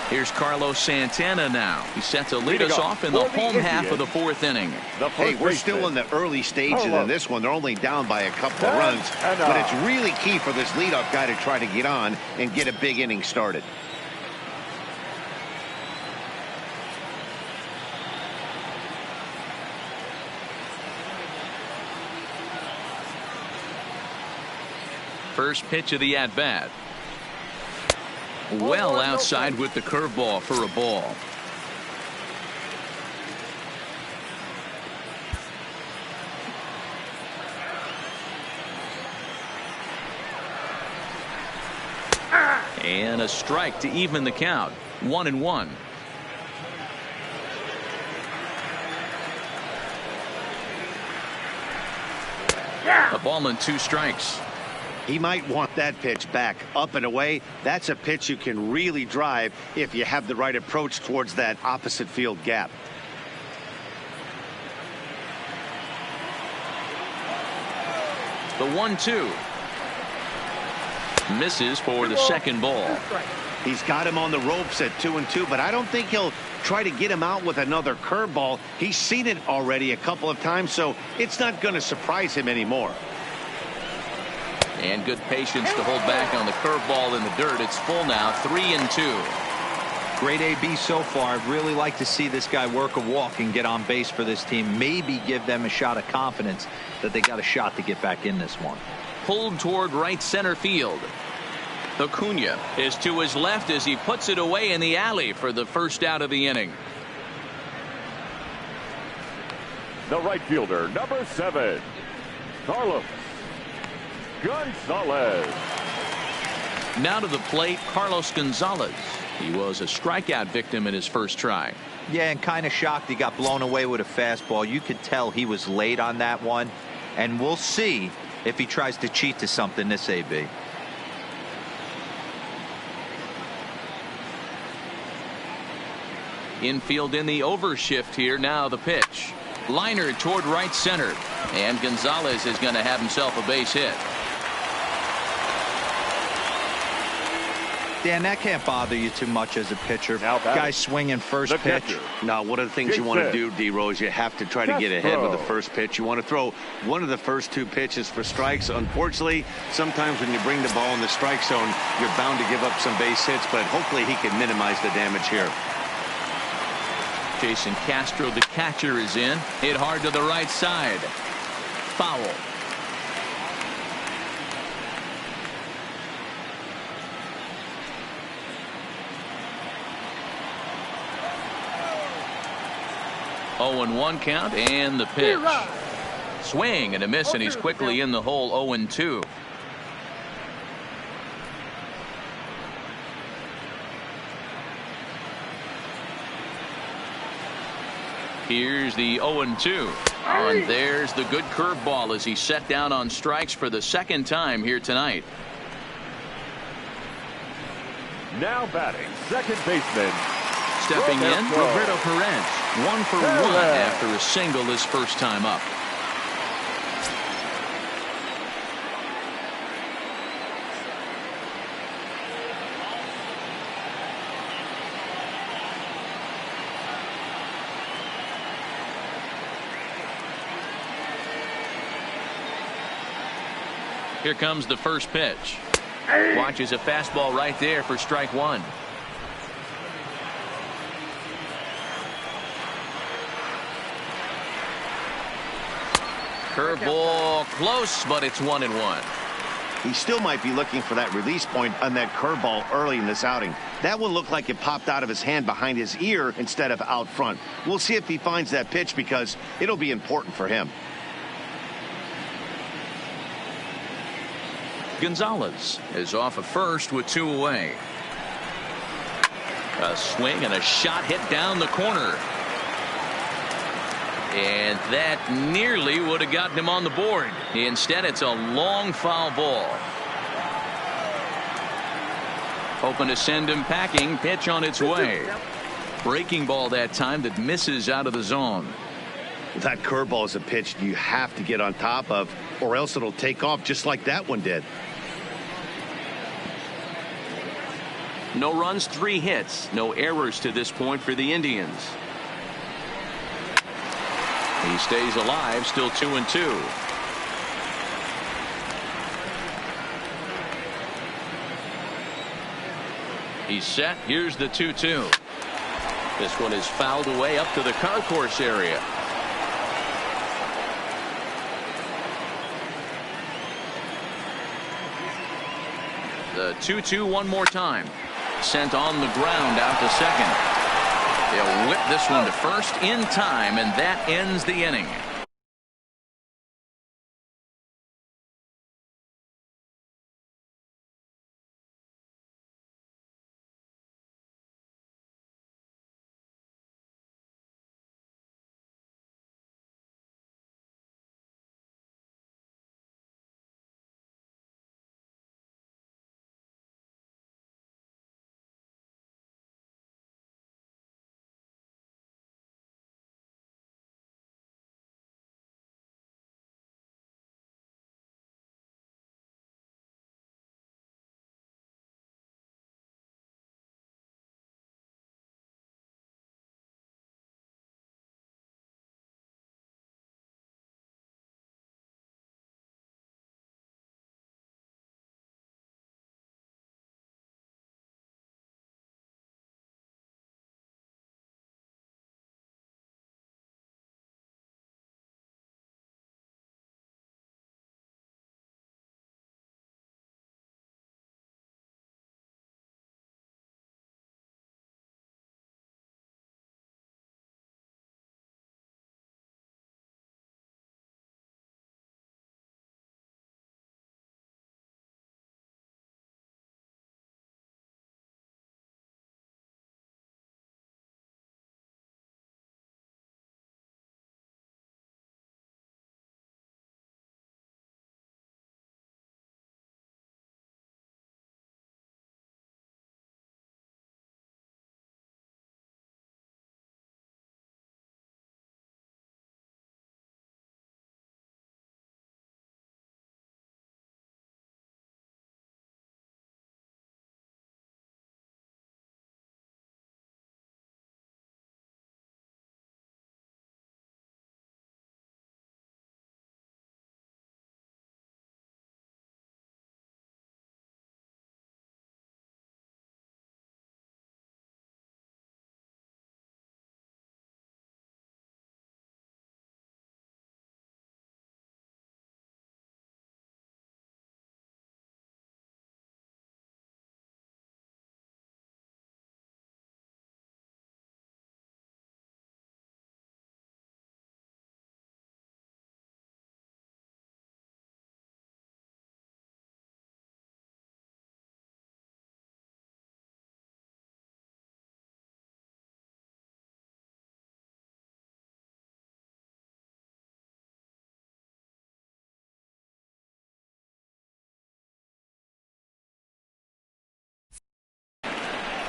A: Here's Carlos Santana now. He's set to lead us off in the home half of the fourth inning.
B: Hey, we're still in the early stages of this one. They're only down by a couple of runs. But it's really key for this leadoff guy to try to get on and get a big inning started.
A: First pitch of the at-bat. Well outside with the curveball for a ball. And a strike to even the count. 1-1. A ball and 2 strikes.
B: He might want that pitch back up and away. That's a pitch you can really drive if you have the right approach towards that opposite field gap.
A: The 1-2 misses for the second ball.
B: He's got him on the ropes at 2-2, but I don't think he'll try to get him out with another curveball. He's seen it already a couple of times, so it's not going to surprise him anymore.
A: And good patience to hold back on the curveball in the dirt. It's full now, 3-2.
D: Great AB so far. I'd really like to see this guy work a walk and get on base for this team. Maybe give them a shot of confidence that they got a shot to get back in this one.
A: Pulled toward right center field. Acuna is to his left as he puts it away in the alley for the first out of the inning.
C: The right fielder, number 7, Carlos Gonzalez.
A: Now to the plate, Carlos Gonzalez. He was a strikeout victim in his first try.
D: Yeah, and kind of shocked he got blown away with a fastball. You could tell he was late on that one. And we'll see if he tries to cheat to something this AB.
A: Infield in the overshift here. Now the pitch. Liner toward right center. And Gonzalez is going to have himself a base hit.
D: Dan, that can't bother you too much as a pitcher. Guy swinging first pitch.
B: Now, one of the things you want to do, D-Rose, you have to try to get ahead with the first pitch. You want to throw one of the first 2 pitches for strikes. Unfortunately, sometimes when you bring the ball in the strike zone, you're bound to give up some base hits, but hopefully he can minimize the damage here.
A: Jason Castro, the catcher, is in. Hit hard to the right side. Foul. Oh, 0-1 count, and the pitch. Swing and a miss, and he's quickly in the hole. 0-2. Here's the 0-2. And there's the good curveball as he set down on strikes for the second time here tonight.
C: Now batting, second baseman.
A: Stepping in, Roberto Perez. 1 for 1 after a single his first time up. Here comes the first pitch. Watches a fastball right there for strike 1. Curveball close, but it's 1-1.
B: He still might be looking for that release point on that curveball early in this outing. That one looked like it popped out of his hand behind his ear instead of out front. We'll see if he finds that pitch because it'll be important for him.
A: Gonzalez is off at first with 2 away. A swing and a shot hit down the corner. And that nearly would have gotten him on the board. Instead, it's a long foul ball. Hoping to send him packing. Pitch on its way. Breaking ball that time that misses out of the zone.
B: That curveball is a pitch you have to get on top of, or else it'll take off just like that one did.
A: No runs, 3 hits. No errors to this point for the Indians. He stays alive, still 2-2. He's set. Here's the 2-2. This one is fouled away up to the concourse area. The 2-2 one more time. Sent on the ground out to second. They'll whip this one to first in time, and that ends the inning.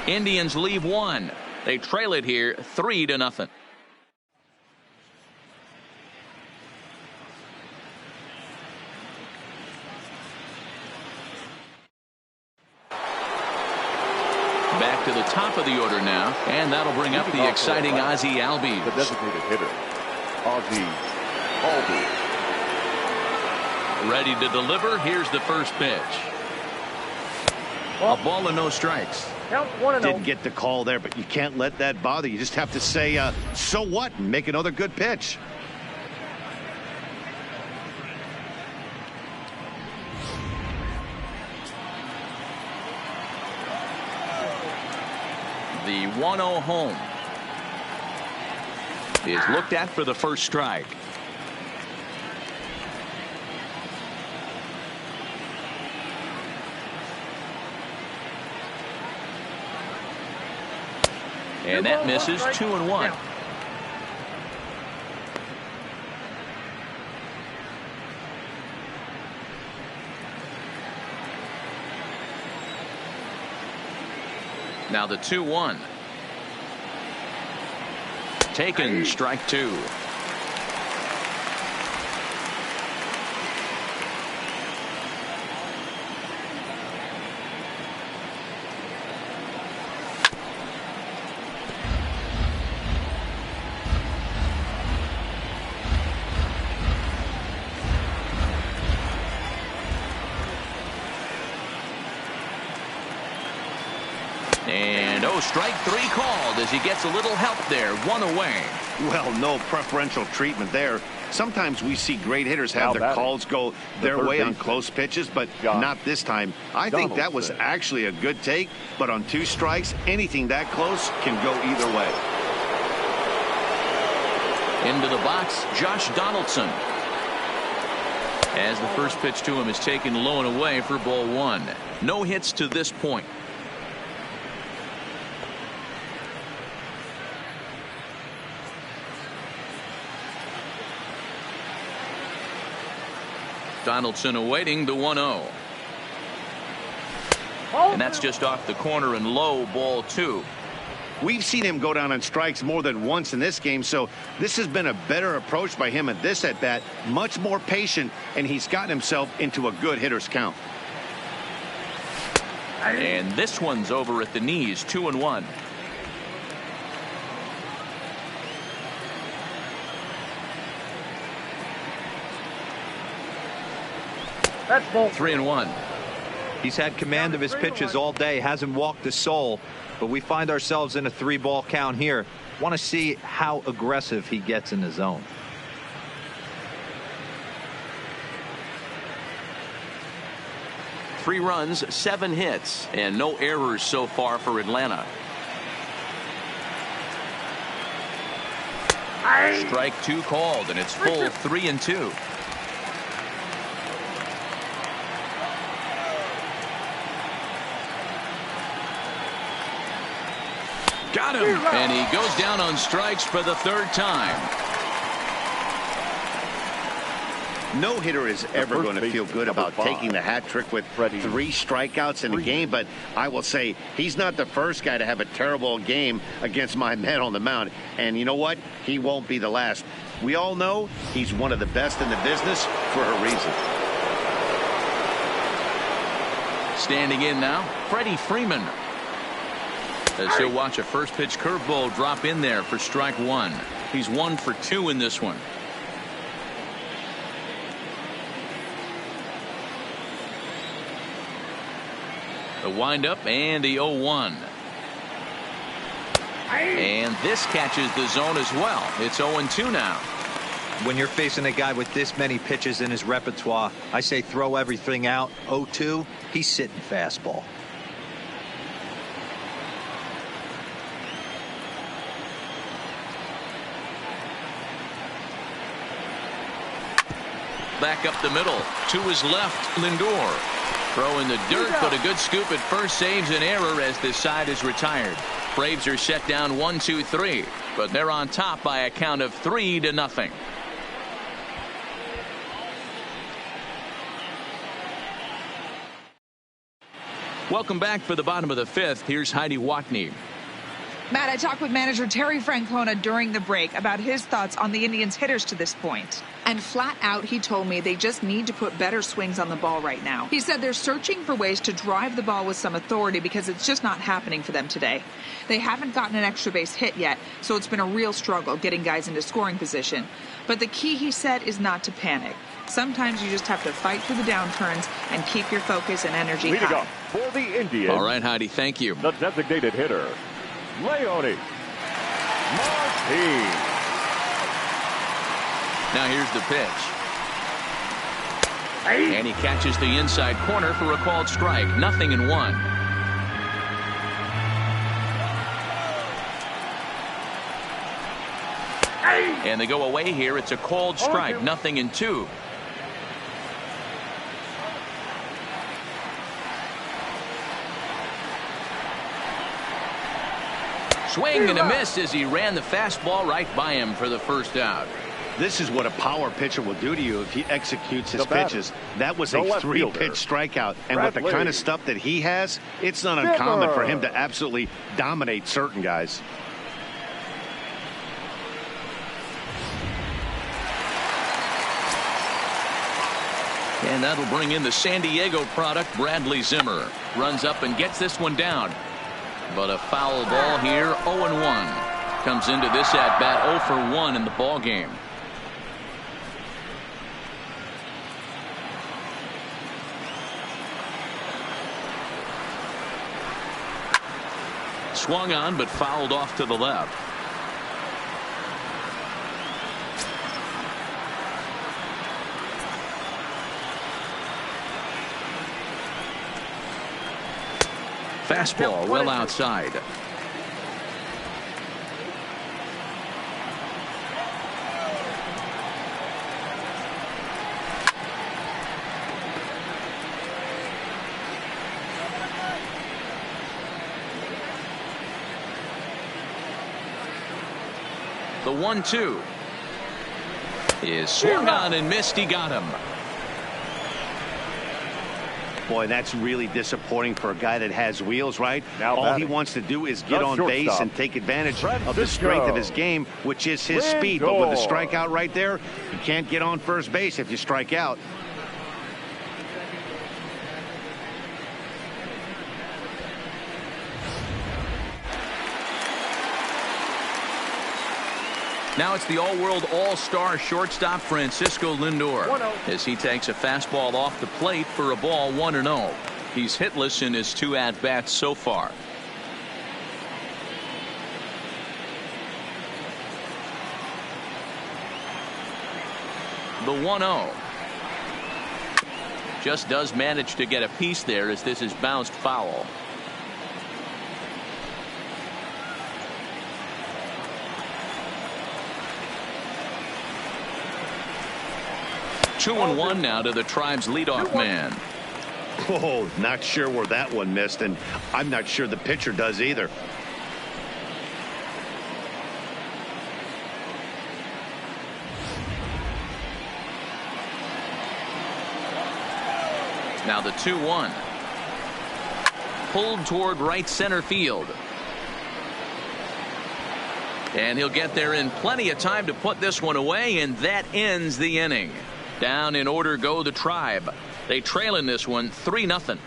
A: Indians leave 1. They trail it here 3-0. Back to the top of the order now, and that'll bring up the exciting Ozzie Albies.
C: The designated hitter, Ozzie Albies.
A: Ready to deliver. Here's the first pitch. A ball and no strikes.
E: Count 1-0.
B: Didn't get the call there, but you can't let that bother you. Just have to say, so what, and make another good pitch.
A: The 1-0 home is looked at for the first strike. And that misses. 2-1. Now the 2-1. Taken, strike two. And strike three called as he gets a little help there. One away.
B: Well, no preferential treatment there. Sometimes we see great hitters have their calls go their way on close pitches, but not this time. I think that was actually a good take, but on 2 strikes, anything that close can go either way.
A: Into the box, Josh Donaldson. As the first pitch to him is taken low and away for ball 1. No hits to this point. Donaldson awaiting the 1-0. And that's just off the corner and low, ball 2.
B: We've seen him go down on strikes more than once in this game, so this has been a better approach by him at this at-bat. Much more patient, and he's gotten himself into a good hitter's count.
A: And this one's over at the knees. 2-1.
E: That's ball
A: 3-1.
D: He's had command of his pitches all day, hasn't walked a soul, but we find ourselves in a 3-ball count here. Want to see how aggressive he gets in the zone.
A: Three runs, 7 hits, and no errors so far for Atlanta. Strike 2 called, and it's full 3-2. Got him, and he goes down on strikes for the 3rd time.
B: No hitter is ever going to feel good about taking the hat trick with 3 strikeouts in a game, but I will say he's not the first guy to have a terrible game against my men on the mound. And you know what? He won't be the last. We all know he's one of the best in the business for a reason.
A: Standing in now, Freddie Freeman. As he'll watch a first pitch curveball drop in there for strike 1. He's 1 for 2 in this one. The windup and the 0-1. And this catches the zone as well. It's 0-2 now.
D: When you're facing a guy with this many pitches in his repertoire, I say throw everything out. 0-2, he's sitting fastball.
A: Back up the middle to his left, Lindor. Throw in the dirt, but a good scoop at first saves an error as this side is retired. Braves are set down 1-2-3, but they're on top by a count of 3-0. Welcome back for the bottom of the 5th. Here's Heidi Watney.
F: Matt, I talked with manager Terry Francona during the break about his thoughts on the Indians' hitters to this point. And flat out, he told me they just need to put better swings on the ball right now. He said they're searching for ways to drive the ball with some authority because it's just not happening for them today. They haven't gotten an extra base hit yet, so it's been a real struggle getting guys into scoring position. But the key, he said, is not to panic. Sometimes you just have to fight through the downturns and keep your focus and energy
C: Leading
F: high.
C: up for the Indians.
A: All right, Heidi, thank you.
C: The designated hitter, Leone Martin.
A: Now here's the pitch. And he catches the inside corner for a called strike. 0-1. And they go away here. It's a called strike. 0-2. Swing and a miss as he ran the fastball right by him for the first out.
B: This is what a power pitcher will do to you if he executes his pitches. That was a 3-pitch strikeout. And with the kind of stuff that he has, it's not uncommon for him to absolutely dominate certain guys.
A: And that'll bring in the San Diego product, Bradley Zimmer. Runs up and gets this one down. But a foul ball here, 0-1. Comes into this at-bat 0 for 1 in the ball game. Swung on, but fouled off to the left. Fastball well outside. The 1-2 is swung on and missed. He got him.
B: Boy, that's really disappointing for a guy that has wheels, right?
C: Now
B: all
C: batting.
B: he wants to do is get on base
C: shortstop.
B: and take advantage of the strength of his game, which is his speed. But with the strikeout right there, you can't get on first base if you strike out.
A: Now it's the all-world all-star shortstop Francisco Lindor as he takes a fastball off the plate for a ball 1-0. He's hitless in his 2 at-bats so far. The 1-0 just does manage to get a piece there as this is bounced foul. Two and 1 now to the Tribe's leadoff man.
B: Oh, not sure where that one missed, and I'm not sure the pitcher does either.
A: Now the 2-1. Pulled toward right center field. And he'll get there in plenty of time to put this one away, and that ends the inning. Down in order go the Tribe. They trail in this one 3-0.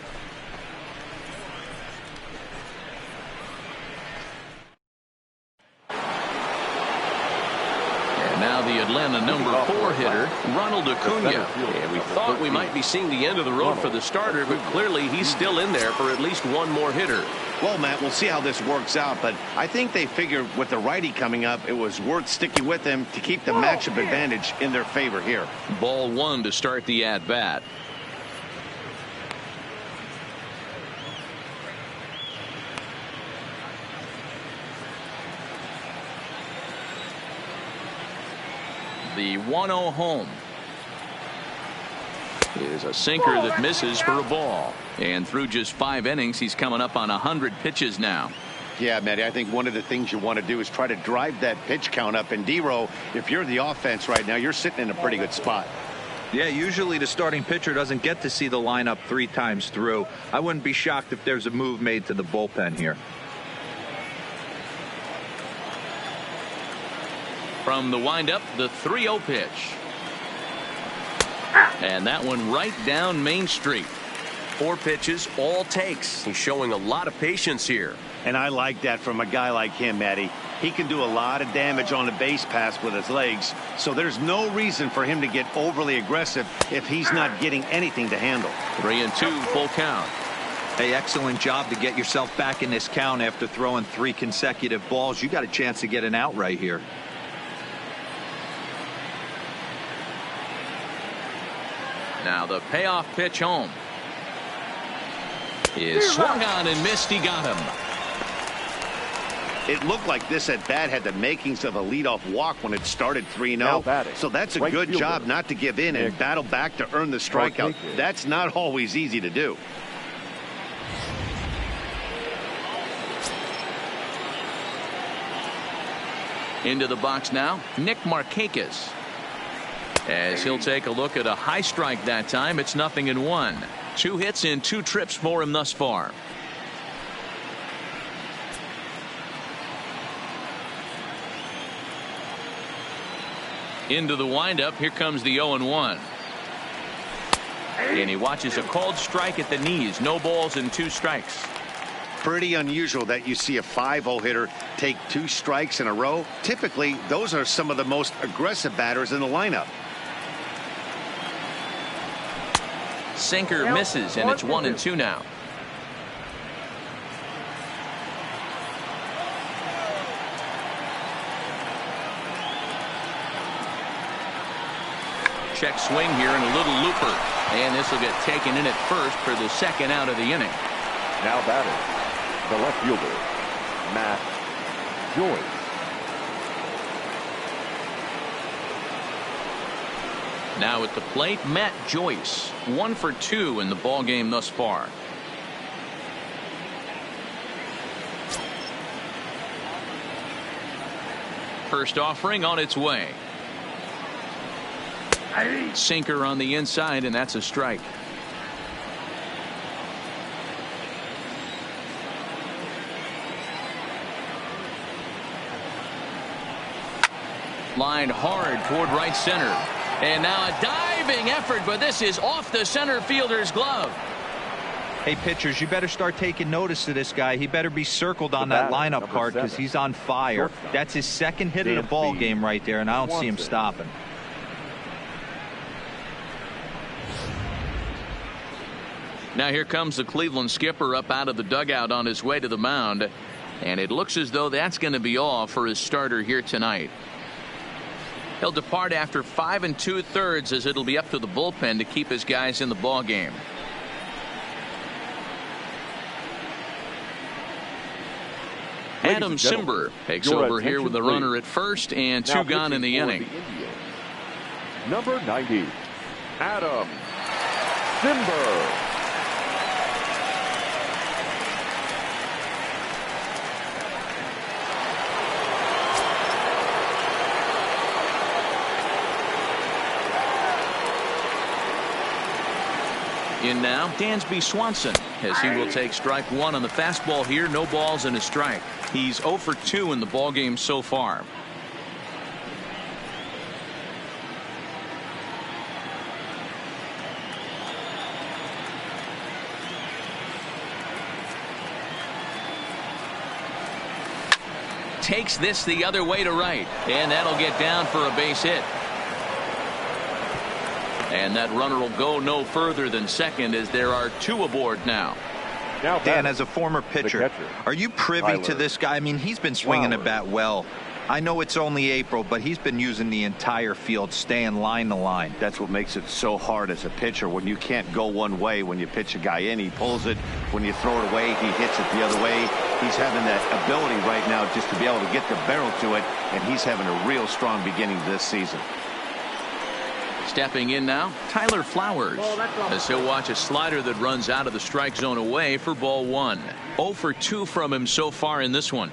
A: And now the Atlanta number 4 hitter, Ronald Acuna. And we thought we might be seeing the end of the road for the starter, but clearly he's still in there for at least one more hitter.
B: Well, Matt, we'll see how this works out, but I think they figured with the righty coming up, it was worth sticking with him to keep the matchup advantage in their favor here.
A: Ball 1 to start the at-bat. The 1-0 home is a sinker that misses for a ball. And through just 5 innings, he's coming up on 100 pitches now.
B: Yeah, Matty, I think one of the things you want to do is try to drive that pitch count up. And D-Row, if you're the offense right now, you're sitting in a pretty good spot.
D: Yeah, usually the starting pitcher doesn't get to see the lineup 3 times through. I wouldn't be shocked if there's a move made to the bullpen here.
A: From the windup, the 3-0 pitch. And that one right down Main Street. 4 pitches, all takes. He's showing a lot of patience here.
B: And I like that from a guy like him, Matty. He can do a lot of damage on the base pass with his legs, so there's no reason for him to get overly aggressive if he's not getting anything to handle.
A: 3-2, full count.
D: Hey, excellent job to get yourself back in this count after throwing 3 consecutive balls. You got a chance to get an out right here.
A: Now the payoff pitch home is swung on and missed. He got him.
B: It looked like this at bat had the makings of a leadoff walk when it started 3-0. So that's a good job not to give in and battle back to earn the strikeout. That's not always easy to do.
A: Into the box now, Nick Markakis. As he'll take a look at a high strike that time. It's 0-1. 2 hits in 2 trips for him thus far. Into the windup. Here comes the 0-1. And he watches a called strike at the knees. No balls and 2 strikes.
B: Pretty unusual that you see a 5-0 hitter take 2 strikes in a row. Typically, those are some of the most aggressive batters in the lineup.
A: Sinker misses, and it's 1-2 now. Check swing here and a little looper. And this will get taken in at first for the 2nd out of the inning.
C: Now batting, the left fielder, Matt Joyce.
A: Now at the plate, Matt Joyce. 1 for 2 in the ball game thus far. First offering on its way. Sinker on the inside, and that's a strike. Lined hard toward right center. And now a diving effort, but this is off the center fielder's glove.
D: Hey, pitchers, you better start taking notice of this guy. He better be circled on that lineup card because he's on fire. That's his 2nd hit of the ball game right there, and I don't see him stopping.
A: Now here comes the Cleveland skipper up out of the dugout on his way to the mound. And it looks as though that's going to be all for his starter here tonight. He'll depart after 5 2/3 as it'll be up to the bullpen to keep his guys in the ball game. Adam Simber takes over here with a runner at first and 2 gone in the inning.
C: Number 90, Adam Simber.
A: In now, Dansby Swanson, as he will take strike 1 on the fastball here. No balls and a strike. He's 0 for 2 in the ball game so far. Takes this the other way to right, and that'll get down for a base hit. And that runner will go no further than second as there are 2 aboard now.
D: Dan, as a former pitcher, are you privy to this guy? I mean, he's been swinging the bat well. I know it's only April, but he's been using the entire field, staying line to line.
B: That's what makes it so hard as a pitcher when you can't go one way. When you pitch a guy in, he pulls it. When you throw it away, he hits it the other way. He's having that ability right now just to be able to get the barrel to it, and he's having a real strong beginning this season.
A: Stepping in now, Tyler Flowers, as he'll watch a slider that runs out of the strike zone away for ball 1. 0 for 2 from him so far in this one.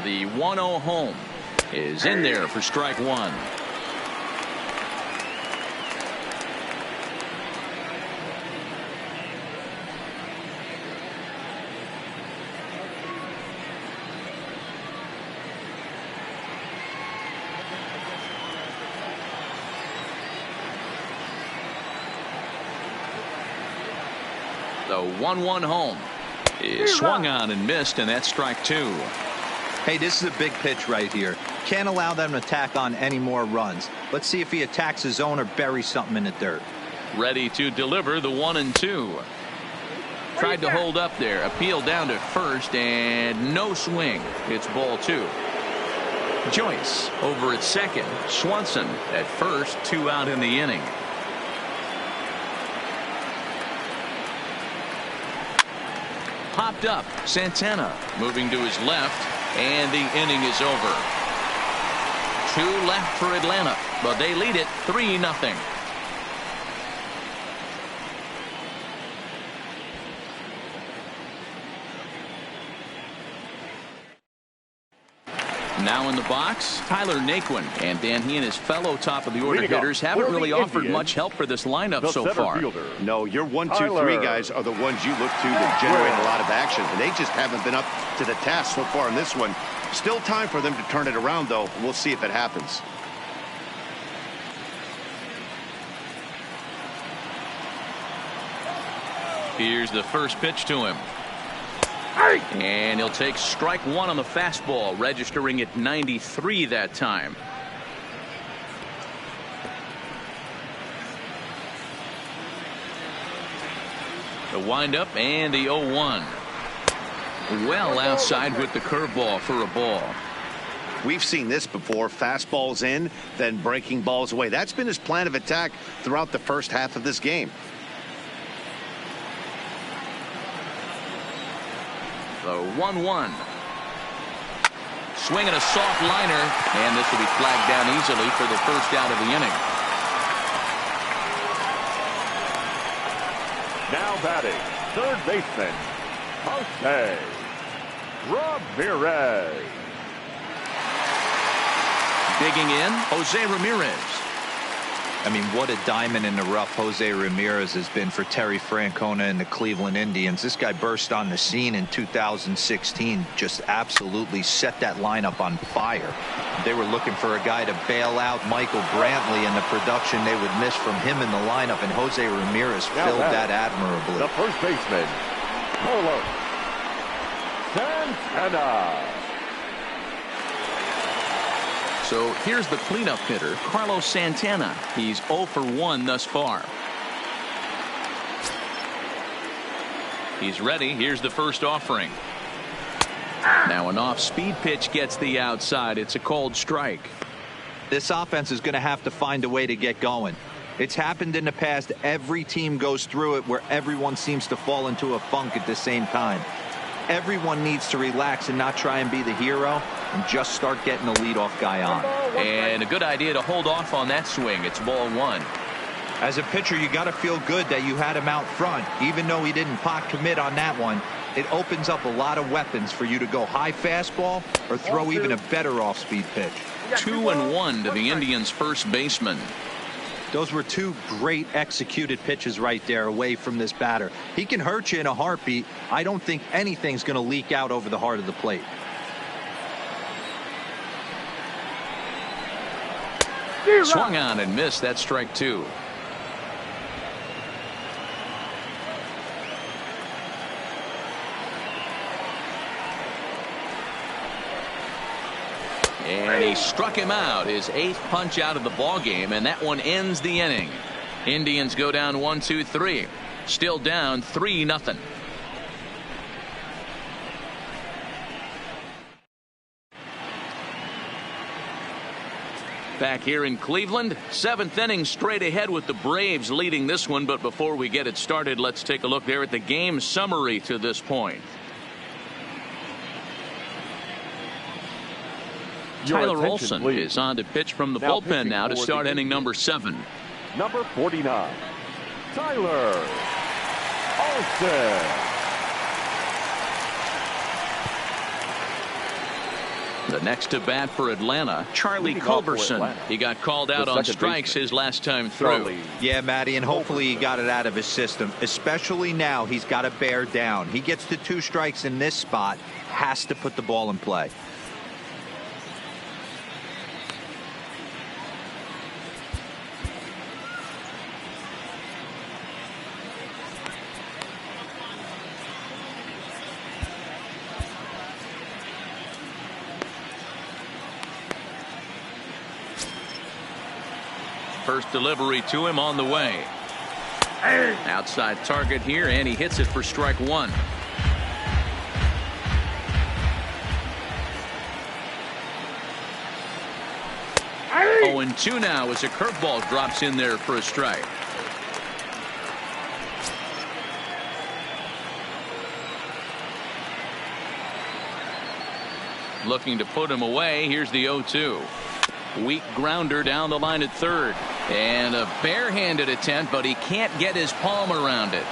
A: The 1-0 home is in there for strike 1. The 1-1 home is swung on and missed, and that's strike 2.
D: Hey, this is a big pitch right here. Can't allow them to tack on any more runs. Let's see if he attacks his zone or buries something in the dirt.
A: Ready to deliver the 1-2. Tried to hold up there. Appeal down to first, and no swing. It's ball 2. Joyce over at second. Swanson at first. 2 out in the inning. Popped up. Santana moving to his left, and the inning is over. 2 left for Atlanta, but they lead it 3-0. Now in the box, Tyler Naquin. And Dan, he and his fellow top-of-the-order
C: Leading
A: hitters
C: up
A: haven't
C: for
A: really
C: the
A: offered
C: Indians,
A: much help for this lineup
C: the
A: so
C: center
A: far.
C: fielder,
B: No, your 1, 2, 3
C: Tyler.
B: guys are the ones you look to generate a lot of action, and they just haven't been up to the task so far in this one. Still time for them to turn it around, though. We'll see if it happens.
A: Here's the first pitch to him. And he'll take strike one on the fastball, registering at 93 that time. The windup and the 0-1. Well outside with the curveball for a ball.
B: We've seen this before. Fastballs in, then breaking balls away. That's been his plan of attack throughout the first half of this game.
A: The 1-1. Swinging a soft liner, and this will be flagged down easily for the first out of the inning.
C: Now batting, third baseman, Jose Ramirez.
A: Digging in, Jose Ramirez.
D: I mean, what a diamond in the rough Jose Ramirez has been for Terry Francona and the Cleveland Indians. This guy burst on the scene in 2016, just absolutely set that lineup on fire. They were looking for a guy to bail out Michael Brantley, and the production they would miss from him in the lineup, and Jose Ramirez filled that admirably.
C: The first baseman, Carlos Santana.
A: So here's the cleanup hitter, Carlos Santana. He's 0 for 1 thus far. He's ready. Here's the first offering. Now an off-speed pitch gets the outside. It's a called strike.
D: This offense is going to have to find a way to get going. It's happened in the past. Every team goes through it where everyone seems to fall into a funk at the same time. Everyone needs to relax and not try and be the hero and just start getting the leadoff guy on.
A: And a good idea to hold off on that swing. It's ball one.
D: As a pitcher, you got to feel good that you had him out front. Even though he didn't pot commit on that one, it opens up a lot of weapons for you to go high fastball or throw even a better off-speed pitch.
A: 2-1 to the Indians' first baseman.
D: Those were two great executed pitches right there away from this batter. He can hurt you in a heartbeat. I don't think anything's going to leak out over the heart of the plate.
A: Swung on and missed. That strike two. And he struck him out, his 8th punch out of the ball game, and that one ends the inning. Indians go down 1-2-3. Still down 3-0. Back here in Cleveland, 7th inning straight ahead with the Braves leading this one. But before we get it started, let's take a look there at the game summary to this point. Tyler Olson is on to pitch from the bullpen now to start inning number 7.
C: Number 49, Tyler Olson.
A: The next to bat for Atlanta, Charlie Culberson. He got called out on strikes his last time through.
D: Yeah, Matty, and hopefully he got it out of his system. Especially now, he's got to bear down. He gets to 2 strikes in this spot, has to put the ball in play.
A: First delivery to him on the way. Outside target here, and he hits it for strike 1. Oh, and 2 now as a curveball drops in there for a strike. Looking to put him away. Here's the 0-2. Weak grounder down the line at third. And a barehanded attempt, but he can't get his palm around it.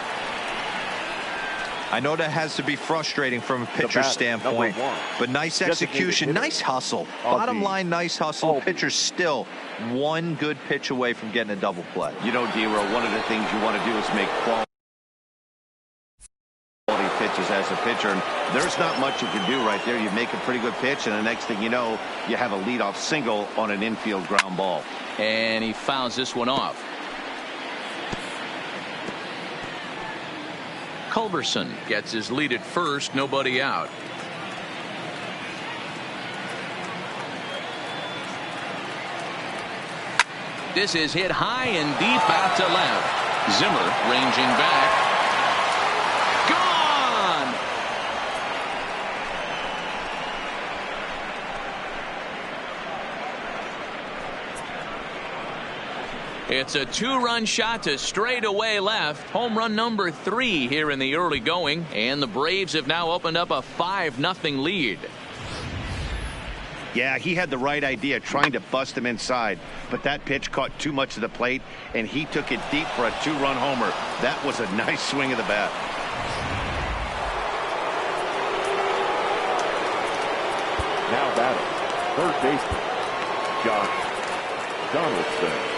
D: I know that has to be frustrating from a pitcher standpoint, but nice execution, nice hustle. Bottom line, nice hustle. Pitcher's still one good pitch away from getting a double play.
B: You know, D-Row, one of the things you want to do is make quality pitches as a pitcher, and there's not much you can do right there. You make a pretty good pitch, and the next thing you know, you have a leadoff single on an infield ground ball.
A: And he fouls this one off. Culberson gets his lead at first, nobody out. This is hit high and deep out to left. Zimmer ranging back. Gone! It's a two-run shot to straightaway left. Home run number 3 here in the early going, and the Braves have now opened up a 5-0 lead.
B: Yeah, he had the right idea, trying to bust him inside, but that pitch caught too much of the plate, and he took it deep for a 2-run homer. That was a nice swing of the bat.
C: Now batting, third baseman, Josh Donaldson.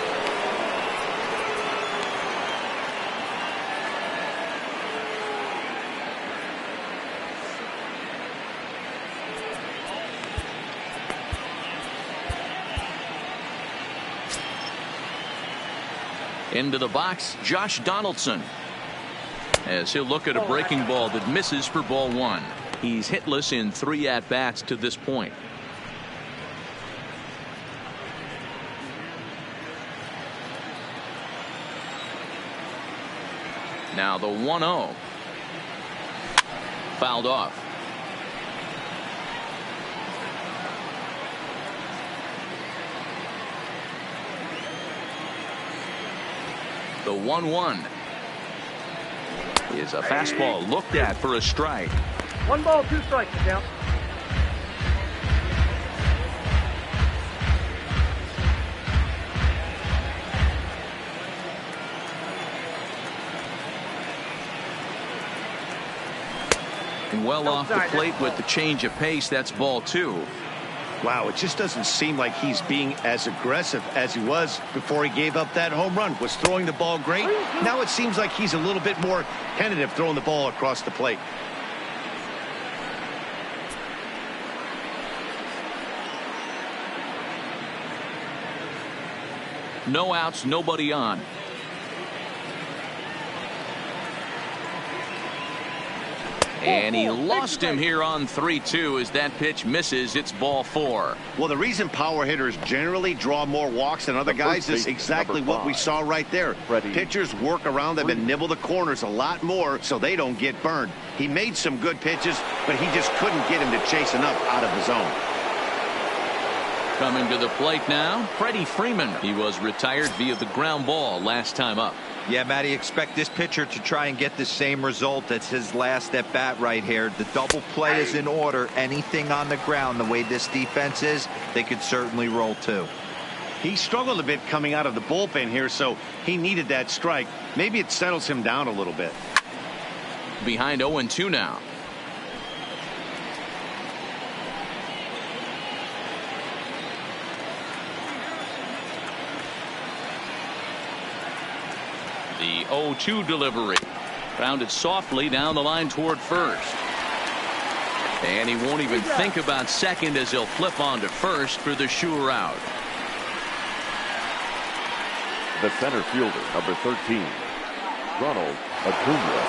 A: Into the box, Josh Donaldson, as he'll look at a breaking ball that misses for ball 1. He's hitless in 3 at-bats to this point. Now the 1-0. Fouled off. The 1-1 is a fastball looked at for a strike.
E: 1 ball, 2 strikes, the count.
A: Well off the plate with the change of pace. That's ball 2.
B: Wow, it just doesn't seem like he's being as aggressive as he was before he gave up that home run. Was throwing the ball great. Now it seems like he's a little bit more tentative throwing the ball across the plate.
A: No outs, nobody on. And he lost him here on 3-2 as that pitch misses. It's ball 4.
B: Well, the reason power hitters generally draw more walks than other guys is exactly what we saw right there. Pitchers work around them and nibble the corners a lot more so they don't get burned. He made some good pitches, but he just couldn't get him to chase enough out of the zone.
A: Coming to the plate now, Freddie Freeman. He was retired via the ground ball last time up.
D: Yeah, Matty, expect this pitcher to try and get the same result. That's his last at bat right here. The double play is in order. Anything on the ground, the way this defense is, they could certainly roll too.
B: He struggled a bit coming out of the bullpen here, so he needed that strike. Maybe it settles him down a little bit.
A: Behind 0-2 now. The 0-2 delivery. Grounded softly down the line toward first. And he won't even think about second as he'll flip on to first for the sure out.
C: The center fielder, number 13, Ronald Acuna.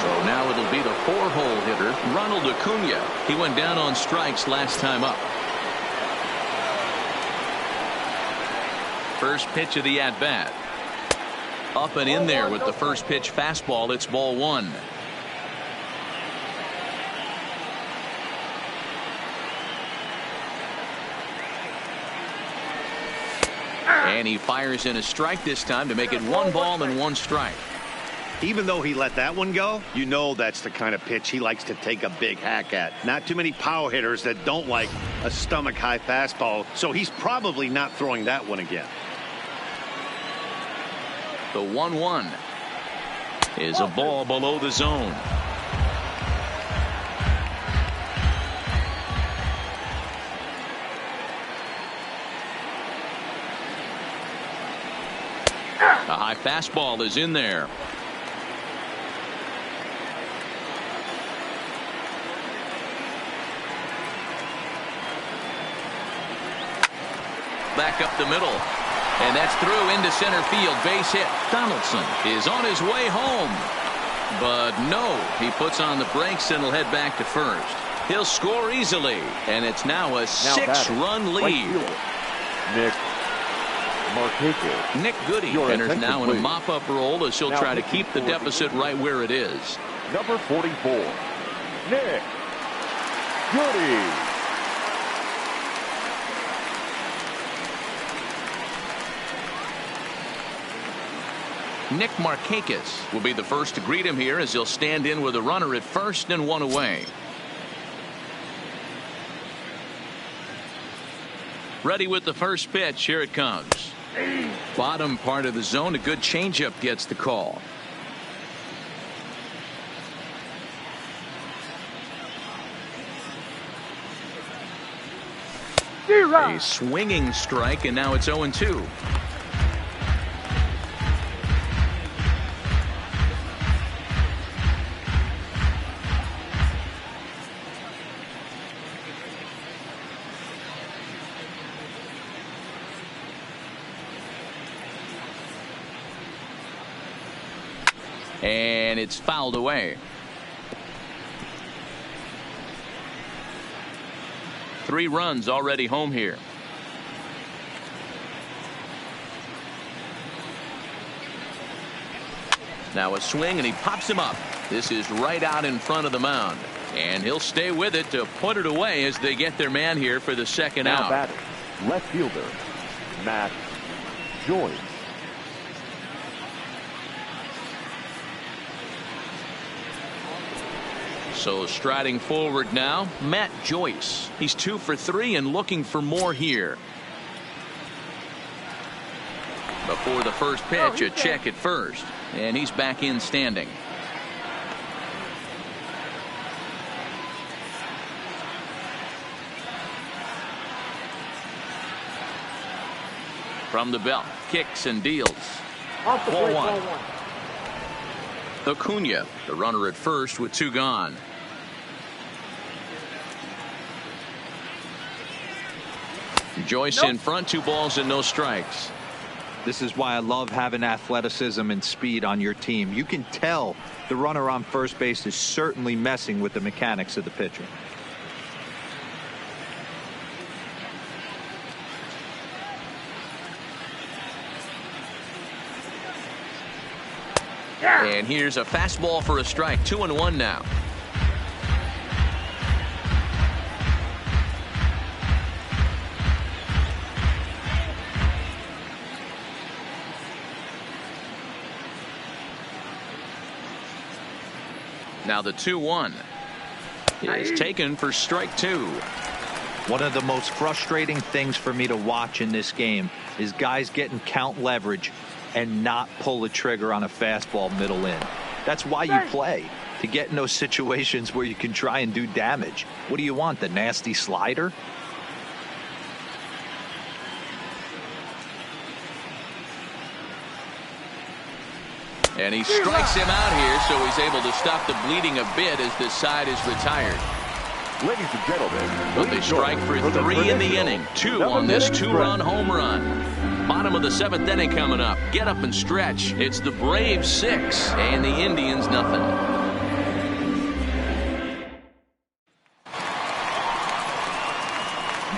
A: So now it'll be the 4-hole hitter, Ronald Acuna. He went down on strikes last time up. First pitch of the at-bat. Up and in there with the first pitch fastball. It's ball 1. And he fires in a strike this time to make it 1 ball and 1 strike.
B: Even though he let that one go, you know that's the kind of pitch he likes to take a big hack at. Not too many power hitters that don't like a stomach high fastball, so he's probably not throwing that one again. The 1-1 is a ball below the zone.
A: A high fastball is in there. Back up the middle. And that's through into center field. Base hit. Donaldson is on his way home. But no, he puts on the brakes and will head back to first. He'll score easily. And it's now a 6-run lead.
C: Nick Markakis.
A: Nick Goody enters now in a mop-up role as he'll try to keep the deficit right where it is.
C: Number 44, Nick Goody.
A: Nick Markakis will be the first to greet him here as he'll stand in with a runner at first and one away. Ready with the first pitch. Here it comes. Bottom part of the zone. A good changeup gets the call. A swinging strike, and now it's 0-2. And it's fouled away. 3 runs already home here. Now a swing, and he pops him up. This is right out in front of the mound. And he'll stay with it to put it away as they get their man here for the second out.
C: Now batting, left fielder, Matt Joyce.
A: So striding forward now, Matt Joyce. He's 2 for 3 and looking for more here. Before the first pitch, a check at first. And he's back in standing. From the belt, kicks and deals.
E: Off the plate, ball 1.
A: Acuna, the runner at first with 2 gone. Joyce in front, 2 balls and no strikes.
D: This is why I love having athleticism and speed on your team. You can tell the runner on first base is certainly messing with the mechanics of the pitcher.
A: And here's a fastball for a strike. 2-1 now. Now the 2-1 is taken for strike 2.
D: One of the most frustrating things for me to watch in this game is guys getting count leverage and not pull the trigger on a fastball middle in. That's why you play, to get in those situations where you can try and do damage. What do you want, the nasty slider?
A: And he strikes him out here, so he's able to stop the bleeding a bit as this side is retired.
C: Ladies and gentlemen,
A: But they strike for 3 in the inning. 2 on this 2-run home run. Bottom of the 7th inning coming up. Get up and stretch. It's the Braves 6 and the Indians nothing.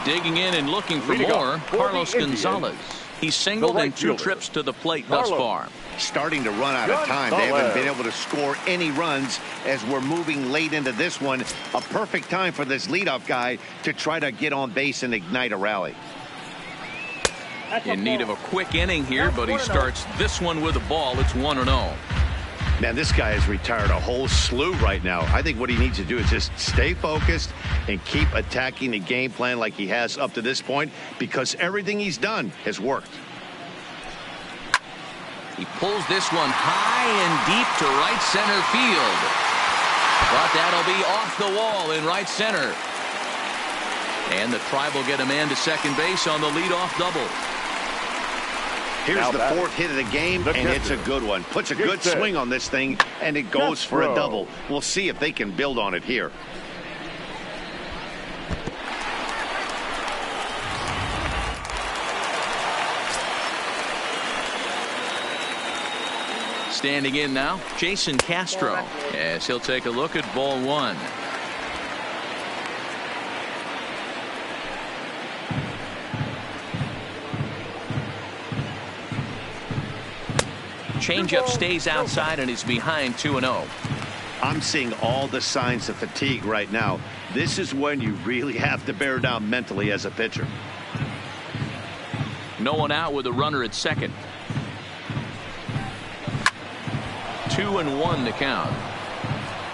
A: Digging in and looking for more, Carlos Gonzalez. He's singled in 2 trips to the plate thus far.
B: Starting to run out of time. They haven't been able to score any runs as we're moving late into this one. A perfect time for this leadoff guy to try to get on base and ignite a rally.
A: In need of a quick inning here, but he starts this one with a ball. It's 1-0.
B: Man, this guy has retired a whole slew right now. I think what he needs to do is just stay focused and keep attacking the game plan like he has up to this point, because everything he's done has worked.
A: He pulls this one high and deep to right center field. But that'll be off the wall in right center. And the Tribe will get a man to second base on the leadoff double.
B: Here's
C: Now
B: the
C: batting.
B: fourth hit of the game, and it's a good one. Puts a good swing on this thing, and it goes for a double. We'll see if they can build on it here.
A: Standing in now, Jason Castro, as he'll take a look at ball one. Changeup stays outside and is behind 2-0.
B: I'm seeing all the signs of fatigue right now. This is when you really have to bear down mentally as a pitcher.
A: No one out with a runner at second. 2-1 to count.